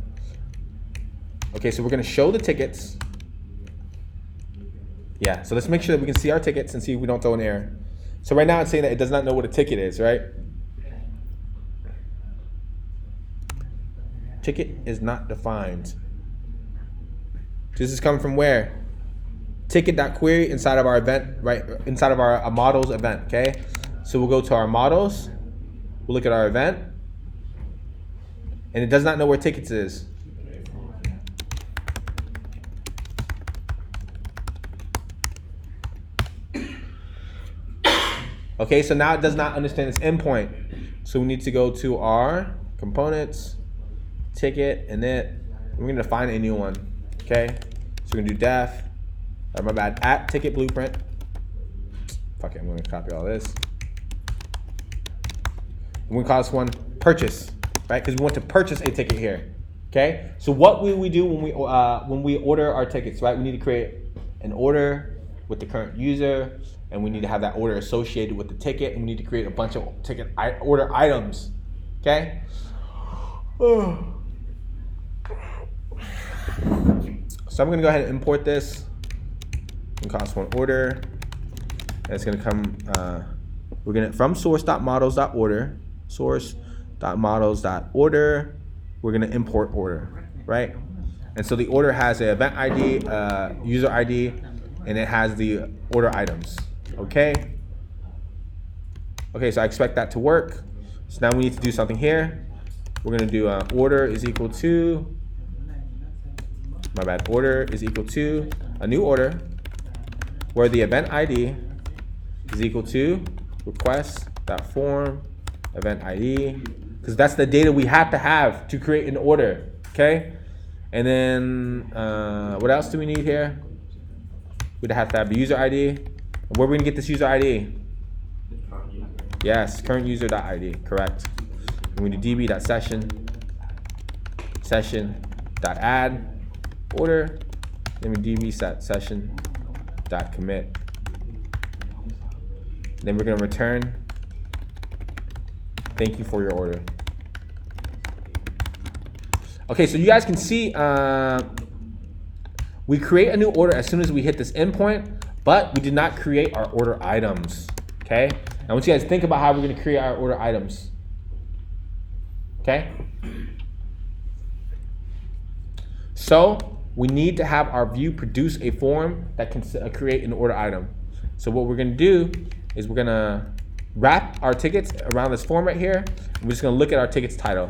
Okay, so we're gonna show the tickets. Yeah, so let's make sure that we can see our tickets and see if we don't throw an error. So right now it's saying that it does not know what a ticket is, right? Ticket is not defined. This is coming from where? Ticket.query inside of our event, right? Inside of our models event, okay? So we'll go to our models, we'll look at our event, and it does not know where tickets is. Okay, so now it does not understand its endpoint. So we need to go to our components, ticket and it. We're gonna define a new one. Okay, so we're gonna do def. My bad. At ticket blueprint. Fuck it, I'm gonna copy all this. We're gonna call this one purchase, right? Because we want to purchase a ticket here. Okay. So what will we do when we order our tickets, right? We need to create an order with the current user, and we need to have that order associated with the ticket, and we need to create a bunch of order items. Okay. So I'm gonna go ahead and import this. And call this one order. And it's gonna come. We're gonna from source.models.order. Source.models.order. We're gonna import order, right? And so the order has an event ID, user ID, and it has the order items. Okay. Okay, so I expect that to work. So now we need to do something here. We're gonna do order is equal to. My bad. Order is equal to a new order where the event ID is equal to request.form event ID, because that's the data we have to have to create an order. Okay. And then what else do we need here? We'd have to have the user ID. And where are we gonna get this user ID? Yes, current user.id, correct. And we do db.session.add order. Then we db set session.commit. Then we're gonna return thank you for your order. Okay, so you guys can see we create a new order as soon as we hit this endpoint, but we did not create our order items. Okay, I want you guys to think about how we're gonna create our order items. Okay, so we need to have our view produce a form that can create an order item. So what we're gonna do is we're gonna wrap our tickets around this form right here. We're just gonna look at our tickets title.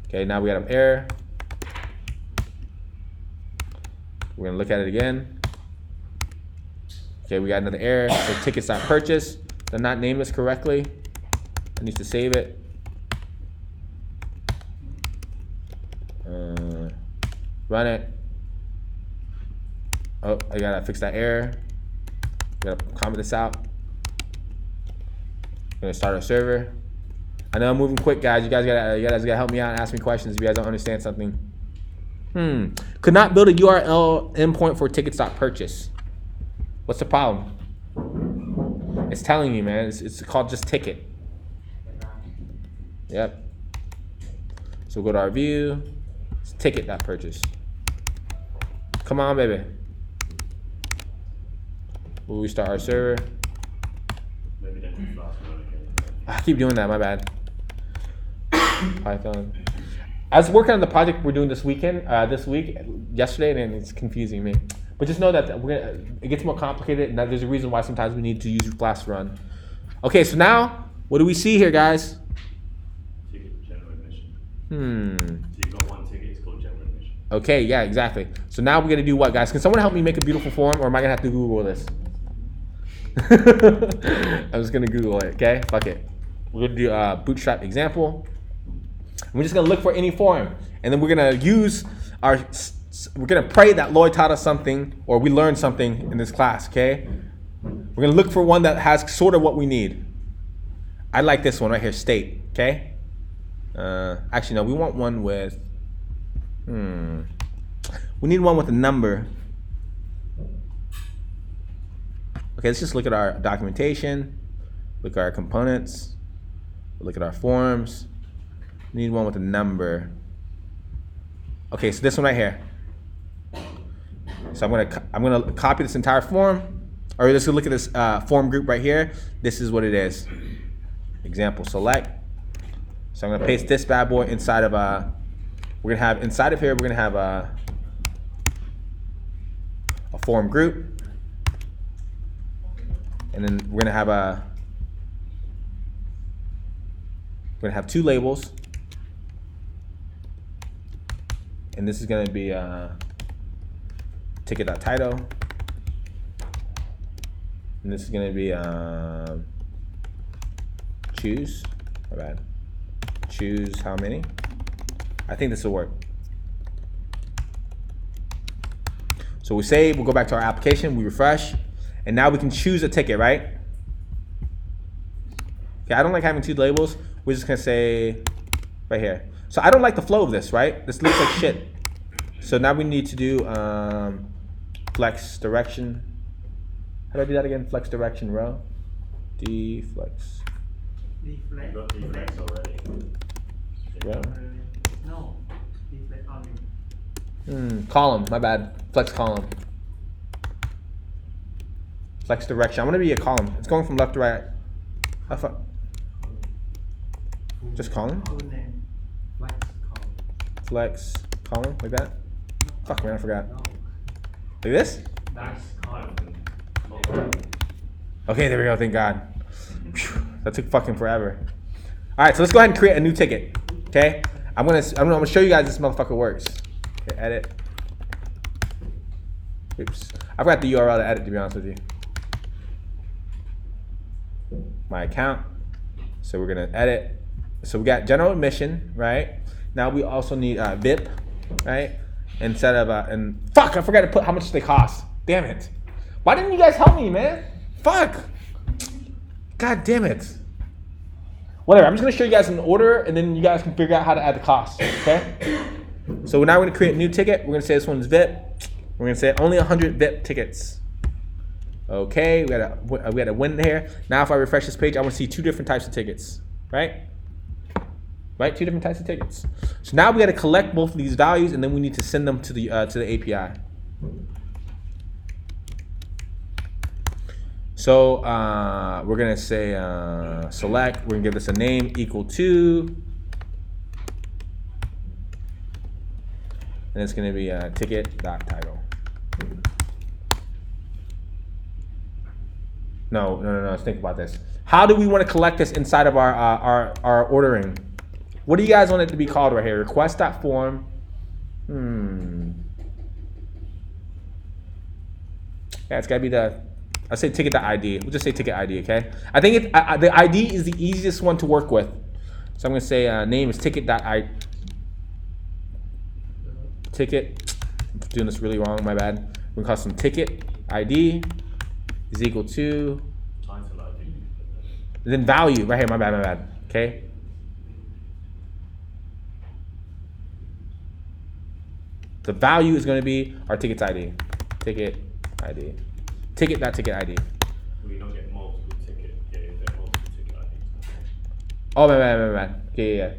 Okay, now we got an error. We're gonna look at it again. Okay, we got another error. So tickets.purchase. They're not named this correctly. I need to save it. Run it. Oh, I gotta fix that error. Gotta comment this out. Gonna start our server. I know I'm moving quick, guys. You guys gotta help me out and ask me questions if you guys don't understand something. Could not build a URL endpoint for tickets.purchase. What's the problem? It's telling you, man. It's called just ticket. Yep. So we'll go to our view. It's ticket.purchase. Come on, baby. We'll restart our server. Maybe then you flash mode again. I keep doing that, my bad. Python. I was working on the project we're doing this week, yesterday, and it's confusing me. But just know that it gets more complicated, and that there's a reason why sometimes we need to use Flash Run. Okay, so now, what do we see here, guys? Ticket general admission. So you've got one ticket, it's called general admission. Okay, yeah, exactly. So now we're gonna do what, guys? Can someone help me make a beautiful form, or am I gonna have to Google this? I'm just gonna Google it, okay? Fuck it. We're gonna do a bootstrap example. We're just gonna look for any form, and then we're gonna use we're gonna pray that Lloyd taught us something, or we learned something in this class, okay? We're gonna look for one that has sort of what we need. I like this one right here, state, okay? Actually, no, we want one with, we need one with a number. Okay, let's just look at our documentation, look at our components, look at our forms. We need one with a number. Okay, so this one right here. So I'm gonna copy this entire form, or let's look at this form group right here. This is what it is. Example select. So I'm gonna paste this bad boy inside of we're gonna have inside of here. We're gonna have a form group, and then we're gonna have two labels, and this is gonna be ticket.title, and this is gonna be choose. My bad. choose how many. I think this will work. So we save, we'll go back to our application, we refresh, and now we can choose a ticket, right? Okay, I don't like having two labels. We're just gonna say right here. So I don't like the flow of this, right? This looks like shit. So now we need to do flex direction. How do I do that again? Flex direction row. Deflex. You got deflex already. Row. No, deflect only. Column, my bad. Flex column. Flex direction. I'm gonna be a column. It's going from left to right. Just column? Full name. Flex column. Flex column, like that? Fuck man, I forgot. No. Like this? That's column. Okay, there we go, thank God. Whew, that took fucking forever. Alright, so let's go ahead and create a new ticket. Okay? I'm gonna show you guys this motherfucker works. Okay, edit. Oops. I forgot the URL to edit, to be honest with you. My account. So we're gonna edit. So we got general admission, right? Now we also need VIP, right? Instead of and fuck, I forgot to put how much they cost. Damn it! Why didn't you guys help me, man? Fuck! God damn it! Whatever. I'm just gonna show you guys an order, and then you guys can figure out how to add the cost. Okay? So now we're gonna create a new ticket. We're gonna say this one's VIP. We're gonna say only 100 VIP tickets. Okay, we got a win here. Now if I refresh this page, I want to see two different types of tickets, right? Right, two different types of tickets. So now we got to collect both of these values, and then we need to send them to the API. So we're gonna say select. We're gonna give this a name equal to, and it's gonna be ticket.title. No. Let's think about this. How do we want to collect this inside of our ordering? What do you guys want it to be called right here? Request.form. Yeah, it's gotta be I'll say ticket.id. We'll just say ticket ID, okay? I think the ID is the easiest one to work with. So I'm gonna say name is ticket.id. Ticket. I'm doing this really wrong, my bad. We're gonna call some ticket ID is equal to, Title ID. and then value, right here, my bad, okay? The value is going to be our ticket's ID. Ticket ID. Ticket.ticket ID. We don't get multiple ticket. Yeah, you get multiple ticket IDs. Oh, my bad. Yeah.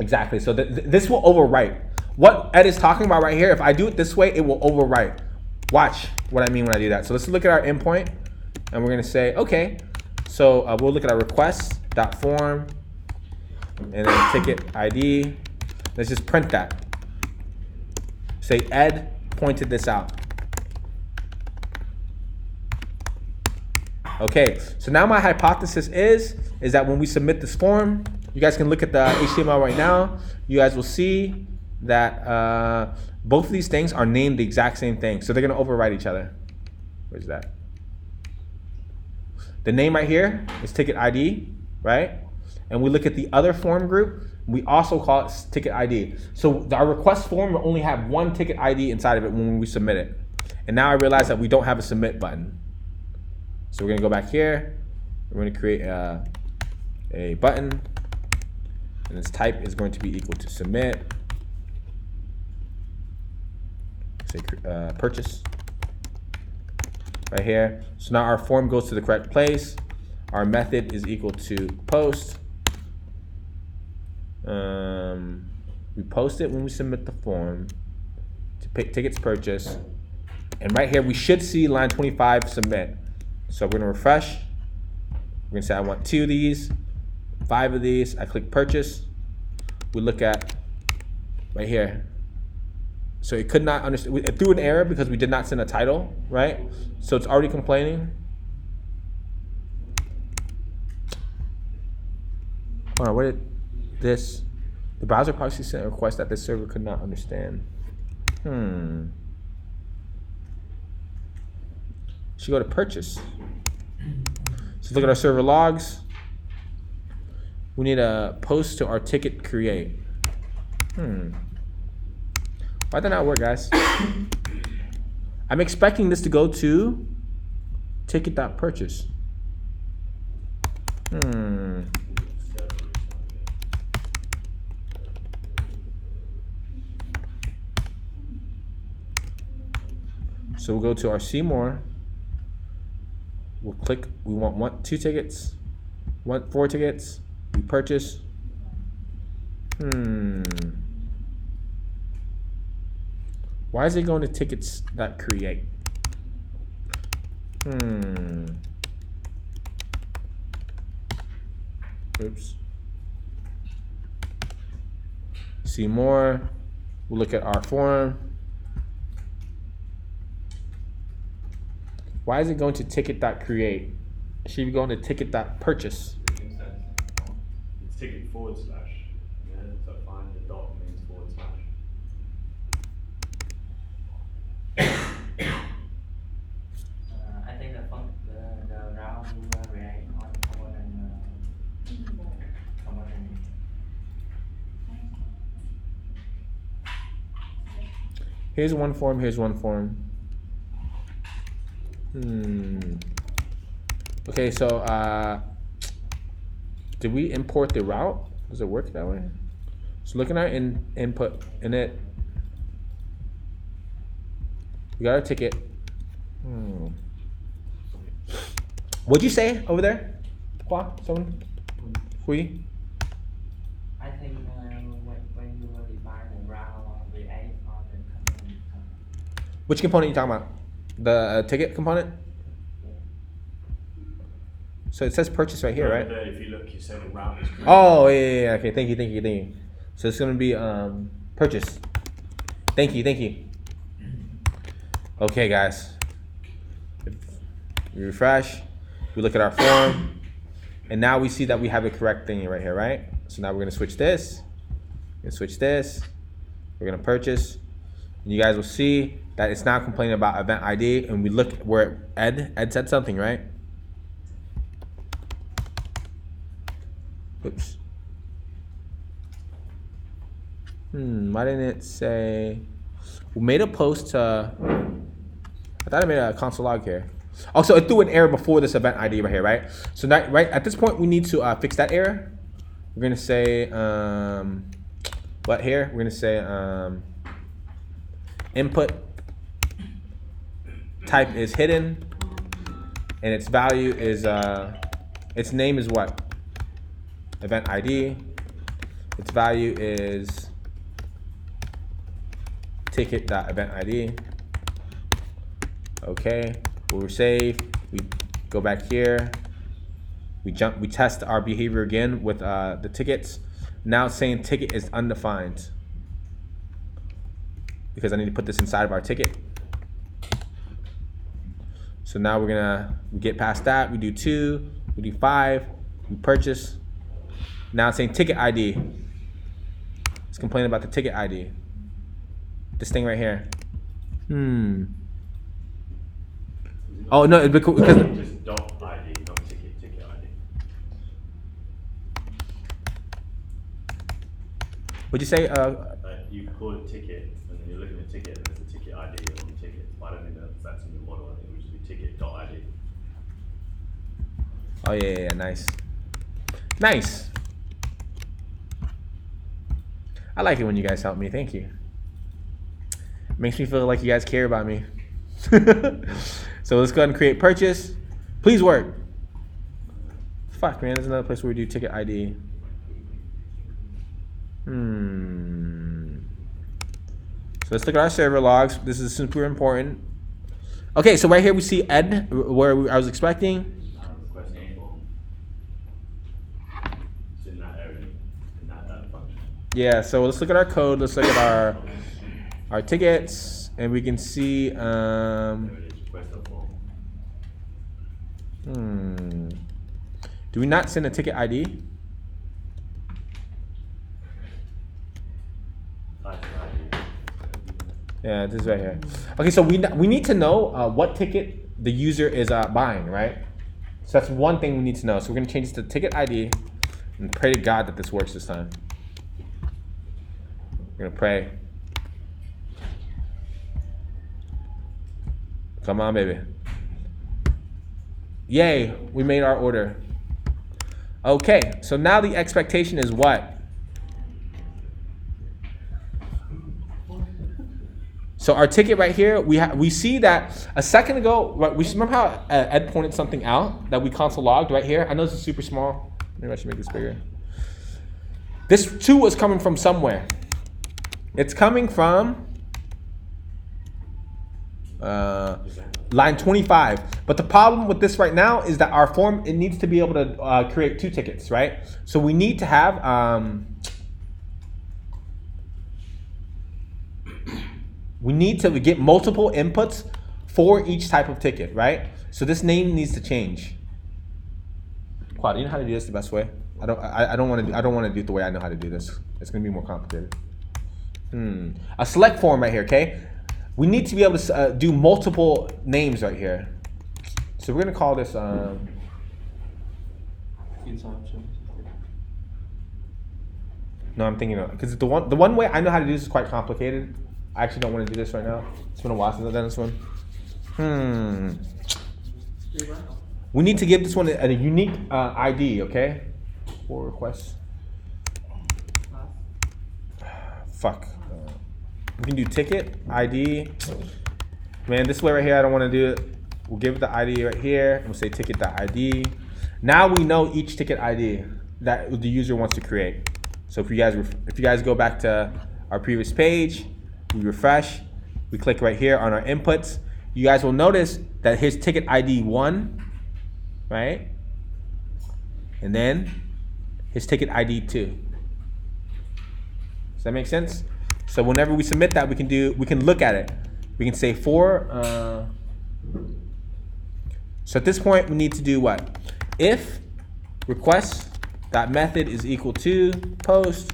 Exactly. So this will overwrite. What Ed is talking about right here, if I do it this way, it will overwrite. Watch what I mean when I do that. So let's look at our endpoint, and we're going to say, okay. So we'll look at our request.form, and then ticket ID. Let's just print that. Say Ed pointed this out. Okay, so now my hypothesis is that when we submit this form, you guys can look at the HTML right now. You guys will see that both of these things are named the exact same thing. So they're gonna overwrite each other. Where's that? The name right here is ticket ID, right? And we look at the other form group, we also call it ticket ID. So our request form will only have one ticket ID inside of it when we submit it. And now I realize that we don't have a submit button. So we're gonna go back here. We're gonna create a button, and its type is going to be equal to submit. Say purchase right here. So now our form goes to the correct place. Our method is equal to post. We post it when we submit the form to pick tickets purchase, and right here we should see line 25 submit. So we're gonna refresh. We're gonna say I want 2 of these, 5 of these. I click purchase. We look at right here. So it could not understand. It threw an error because we did not send a title, right? So it's already complaining. Hold on, where did this? The browser policy sent a request that this server could not understand. Should go to purchase. So look at our server logs. We need a post to our ticket create. Why did that not work, guys? I'm expecting this to go to ticket.purchase. So we'll go to our see more. We'll click, we want 2 tickets, 4 tickets, we purchase. Why is it going to tickets that create? Oops. See more. We'll look at our form. Why is it going to ticket.create? It should be going to ticket.purchase. It's ticket / Yeah, so find the dot means /. I think the round will react on common and Here's one form, here's one form. Okay, so did we import the route? Does it work that way? So looking at our input in it, we got our ticket. What'd you say over there? Qua? Someone? Hui? I think when you define the round react on the component. Which component are you talking about? The ticket component? So it says purchase right here, right? If you look, you say the route is created. Oh, yeah. Okay, thank you. So it's gonna be purchase. Thank you. Okay, guys. We refresh. We look at our form, and now we see that we have the correct thing right here, right? So now we're gonna switch this. We're gonna purchase, and you guys will see that it's now complaining about event ID, and we look where Ed said something, right? Oops. Why didn't it say? We made a post to. I thought I made a console log here. Oh, so it threw an error before this event ID right here, right? So that, right at this point, we need to fix that error. We're gonna say what here? We're gonna say input type is hidden, and its value is its name is what? Event ID. Its value is ticket.eventID. Okay, we'll save. We go back here. We test our behavior again with the tickets. Now it's saying ticket is undefined because I need to put this inside of our ticket. So now we get past that. We do 2, we do 5, we purchase. Now it's saying ticket ID. It's complaining about the ticket ID. This thing right here. Oh no, because just dot ID, not ticket ID. What'd you say? You call it ticket, and then you're looking at ticket, and there's a ticket ID on the ticket. I don't think that's in your model. I think it would just be ticket.id. Oh yeah, nice. I like it when you guys help me. Thank you. Makes me feel like you guys care about me. So let's go ahead and create purchase. Please work. Fuck, man. There's another place where we do ticket ID. So let's look at our server logs. This is super important. Okay, so right here we see Ed, where I was expecting. Request form. It's in that area, in that function. Yeah, so let's look at our code. Let's look at our tickets, and we can see. There it is, request form. Do we not send a ticket ID? Yeah, this is right here. Okay, so we need to know what ticket the user is buying, right? So that's one thing we need to know. So we're gonna change this to ticket ID. And pray to God that this works this time. We're gonna pray. Come on, baby. Yay, we made our order. Okay, so now the expectation is what? So our ticket right here, we see that a second ago, we remember how Ed pointed something out that we console logged right here? I know this is super small. Maybe I should make this bigger. This 2 was coming from somewhere. It's coming from line 25. But the problem with this right now is that our form, it needs to be able to create 2 tickets, right? So we need to have, we need to get multiple inputs for each type of ticket, right? So this name needs to change. Quad, do you know how to do this the best way? I don't want to do it the way I know how to do this. It's gonna be more complicated. A select form right here, okay? We need to be able to do multiple names right here. So we're gonna call this. No, I'm thinking of, because the one way I know how to do this is quite complicated. I actually don't want to do this right now. It's been a while since I've done this one. We need to give this one a unique ID, okay? For requests. Fuck. We can do ticket ID. Man, this way right here, I don't want to do it. We'll give it the ID right here, and we'll say ticket.id. Now we know each ticket ID that the user wants to create. So if you guys go back to our previous page, we refresh, we click right here on our inputs, you guys will notice that here's ticket ID 1, right? And then here's ticket ID 2. Does that make sense? So whenever we submit that, we can look at it. We can say for, so at this point we need to do what? If request.method is equal to post,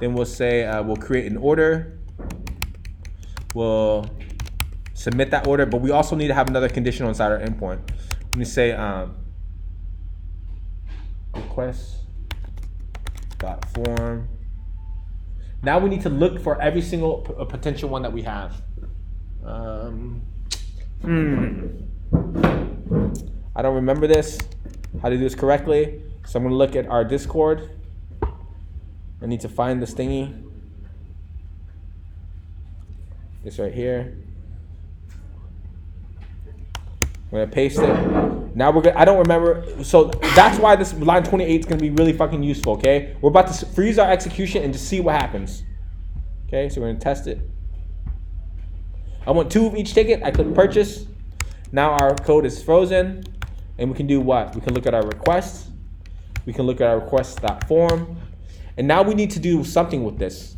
then we'll say, we'll create an order. We'll submit that order, but we also need to have another conditional inside our endpoint. Let me say request.form. Now we need to look for every single potential one that we have. I don't remember this, how to do this correctly. So I'm gonna look at our Discord. I need to find this thingy. This right here. I'm gonna paste it. Now we're gonna, I don't remember, so that's why this line 28 is gonna be really fucking useful, okay? We're about to freeze our execution and just see what happens. Okay, so we're gonna test it. I want 2 of each ticket, I click purchase. Now our code is frozen, and we can do what? We can look at our requests. We can look at our request.form. And now we need to do something with this.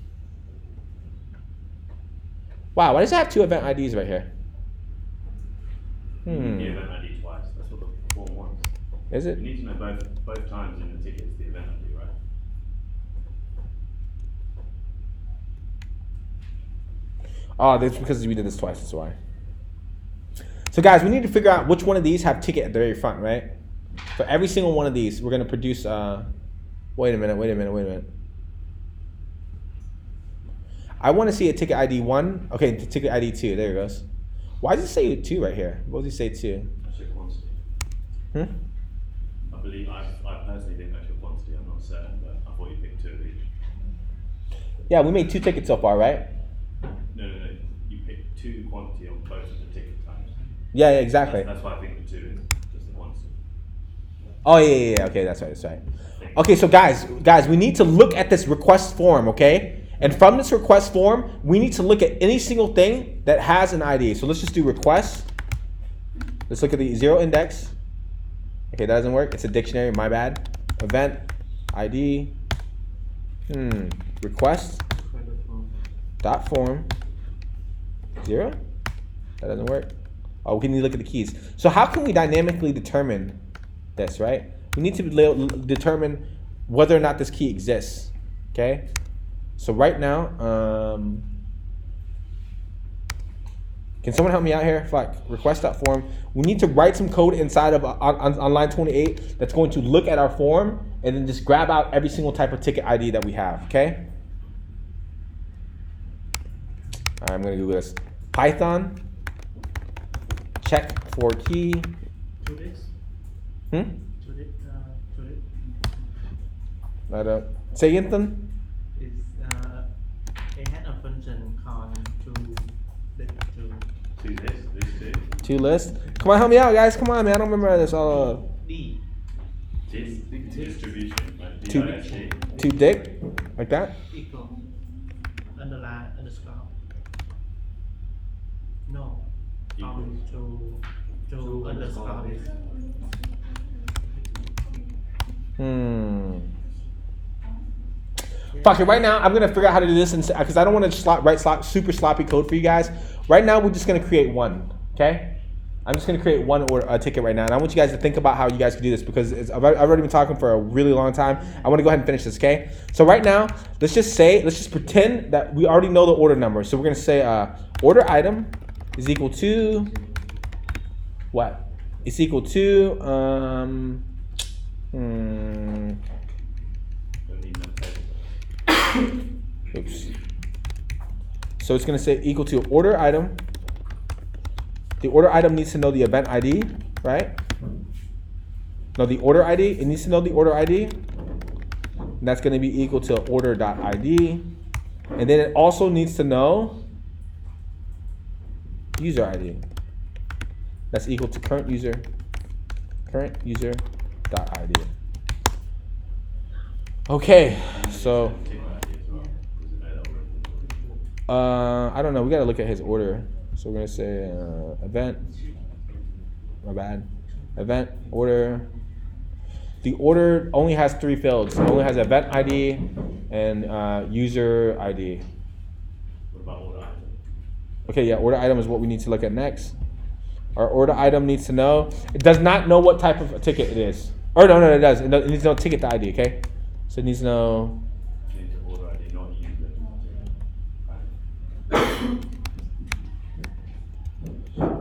Wow, why does it have 2 event IDs right here? The event ID twice. That's what the form wants. Is it? You need to know both times in the tickets the event ID, right? Oh, that's because we did this twice, that's why. So guys, we need to figure out which one of these have ticket at the very front, right? For every single one of these, we're gonna produce, wait a minute. I wanna see a ticket ID 1. Okay, ticket ID 2, there it goes. Why does it say 2 right here? What does it say 2? Actual quantity. I believe, I personally think actual quantity, I'm not certain, but I thought you picked 2 of each. Yeah, we made 2 tickets so far, right? No. You picked 2 quantity on both of the ticket types. Yeah, exactly. That's why I think the 2 is just the quantity. Oh, yeah. Okay, that's right. Okay, so guys, we need to look at this request form, okay? And from this request form, we need to look at any single thing that has an ID. So let's just do request. Let's look at the 0 index. Okay, that doesn't work. It's a dictionary, my bad. Event, ID, request, dot form, 0. That doesn't work. Oh, we need to look at the keys. So how can we dynamically determine this, right? We need to determine whether or not this key exists, okay? So right now, Can someone help me out here? Fuck. Request.form. We need to write some code inside of on line 28 that's going to look at our form and then just grab out every single type of ticket ID that we have. Okay. All right, I'm gonna do this. Python. Check for key. To this. Hmm. To this. To this. Say anything. Is it had a function called to this to To list. Come on, help me out, guys. Come on, man. I don't remember this. D. Distribution. Like To DIST. to dick, like that. Equal. Underline underscore. No. To underscore this. Fuck it. Right now, I'm gonna figure out how to do this, because I don't want to write super sloppy code for you guys. Right now, we're just gonna create one. Okay. I'm just gonna create one ticket right now, and I want you guys to think about how you guys can do this, because I've already been talking for a really long time. I want to go ahead and finish this. Okay. So right now, let's just pretend that we already know the order number. So we're gonna say order item is equal to what? It's equal to oops. So it's going to say equal to order item. The order item needs to know the event ID, right? No, the order ID. It needs to know the order ID. And that's going to be equal to order.id. And then it also needs to know user ID. That's equal to current user.id. Okay, so I don't know. We gotta look at his order. So we're gonna say event. My bad. Event order. The order only has 3 fields. It only has event ID and user ID. What about order item? Okay, yeah. Order item is what we need to look at next. Our order item needs to know. It does not know what type of a ticket it is. Or no, it does. It needs to know ticket ID. Okay. So it needs to know. Order ID, not user.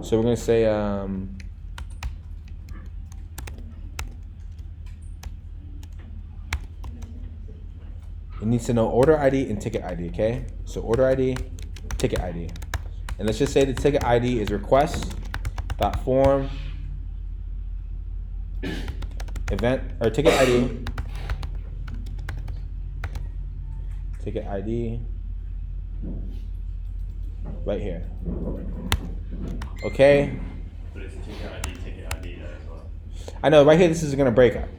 So we're gonna say it needs to know order ID and ticket ID. Okay. So order ID, ticket ID, and let's just say the ticket ID is request.form event or ticket ID. Ticket ID right here. Okay. But it's ticket ID there as well. I know right here this is gonna break up.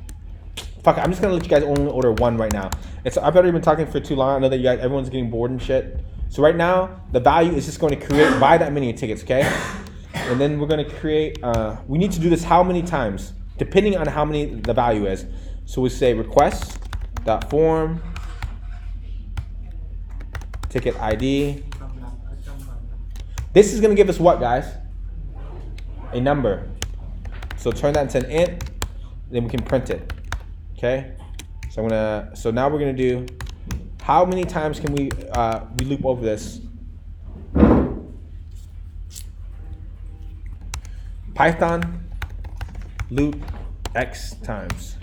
Fuck it, I'm just gonna let you guys only order one right now. I've already been talking for too long. I know that you guys, everyone's getting bored and shit. So right now the value is just going to buy that many tickets, okay? And then we're gonna create. We need to do this how many times, depending on how many the value is. So we say request.form ticket ID. This is gonna give us what, guys? A number. So turn that into an int, then we can print it. Okay. So now we're gonna do. How many times can we loop over this? Python loop x times.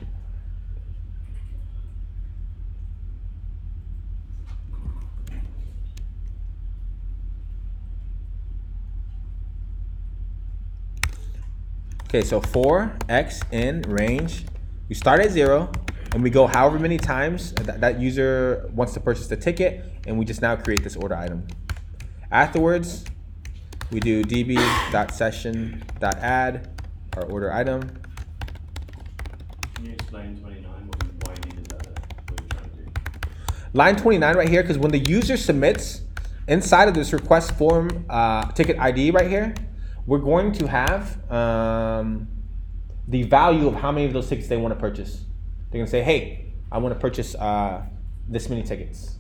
Okay, so for x in range, we start at 0 and we go however many times that user wants to purchase the ticket, and we just now create this order item. Afterwards, we do db.session.add our order item. Can you explain 29? Why you needed that? What you're trying to do? Line 29 right here, because when the user submits inside of this request form ticket ID right here, we're going to have the value of how many of those tickets they want to purchase. They're going to say, hey, I want to purchase this many tickets,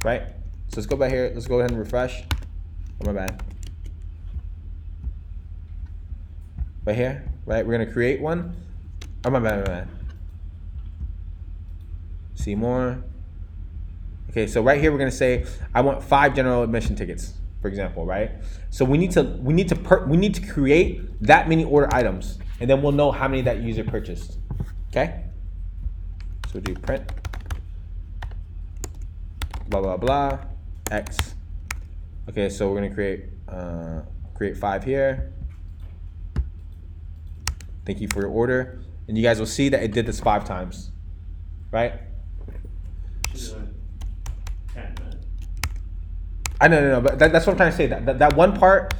right? So let's go back here. Let's go ahead and refresh. Oh, my bad. Right here, right? We're going to create one. Oh, my bad. See more. Okay, so right here, we're going to say, I want 5 general admission tickets. for example, right? So we need to create that many order items, and then we'll know how many that user purchased. Okay? So we'll do print blah blah blah X. Okay, so we're gonna create 5 here. Thank you for your order, and you guys will see that it did this 5 times, right? 10, man. I know, but that's what I'm trying to say. That one part,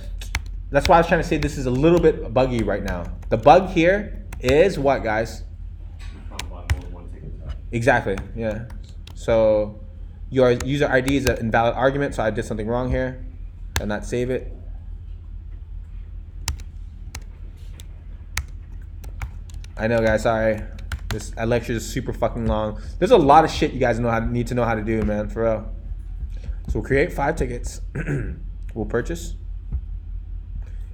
that's why I was trying to say this is a little bit buggy right now. The bug here is what, guys? You can't buy more than one ticket type. Exactly, yeah. So your user ID is an invalid argument, so I did something wrong here. And not save it. I know, guys, sorry. This lecture is super fucking long. There's a lot of shit you guys need to know how to do, man, for real. So we'll create 5 tickets. We'll purchase.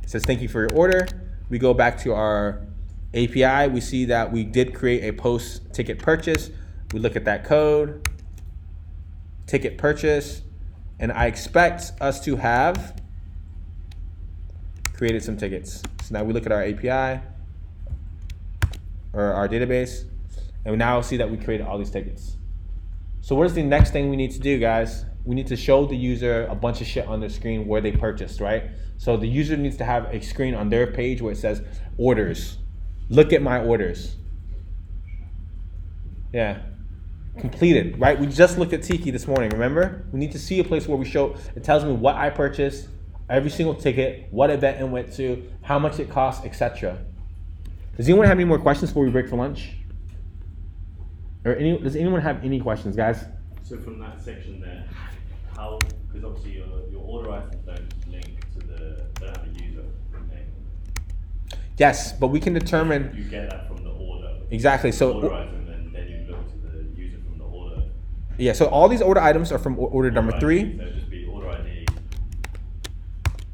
It says thank you for your order. We go back to our API. We see that we did create a post ticket purchase. We look at that code, ticket purchase, and I expect us to have created some tickets. So now we look at our API or our database, and we now see that we created all these tickets. So what is the next thing we need to do, guys? We need to show the user a bunch of shit on their screen where they purchased, right? So the user needs to have a screen on their page where it says orders. Look at my orders. Yeah. Completed, right? We just looked at Tiki this morning, remember? We need to see a place where we show, it tells me what I purchased, every single ticket, what event it went to, how much it costs, etc. Does anyone have any more questions before we break for lunch? Does anyone have any questions, guys? So from that section there, how, because obviously your order items don't link to don't have a user name. Yes, but we can determine. You get that from the order. Exactly. So order item, and then you look to the user from the order. Yeah, so all these order items are from order number 3. So it'll just be order ID, and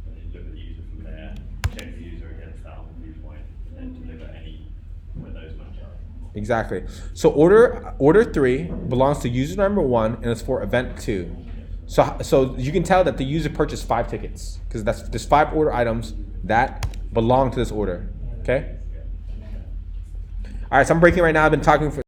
then look at the user from there, check the user against that viewpoint, and then deliver any when those match up. Exactly. So order 3 belongs to user number 1 and it's for event 2. So you can tell that the user purchased 5 tickets because there's 5 order items that belong to this order. Okay. All right. So I'm breaking right now. I've been talking for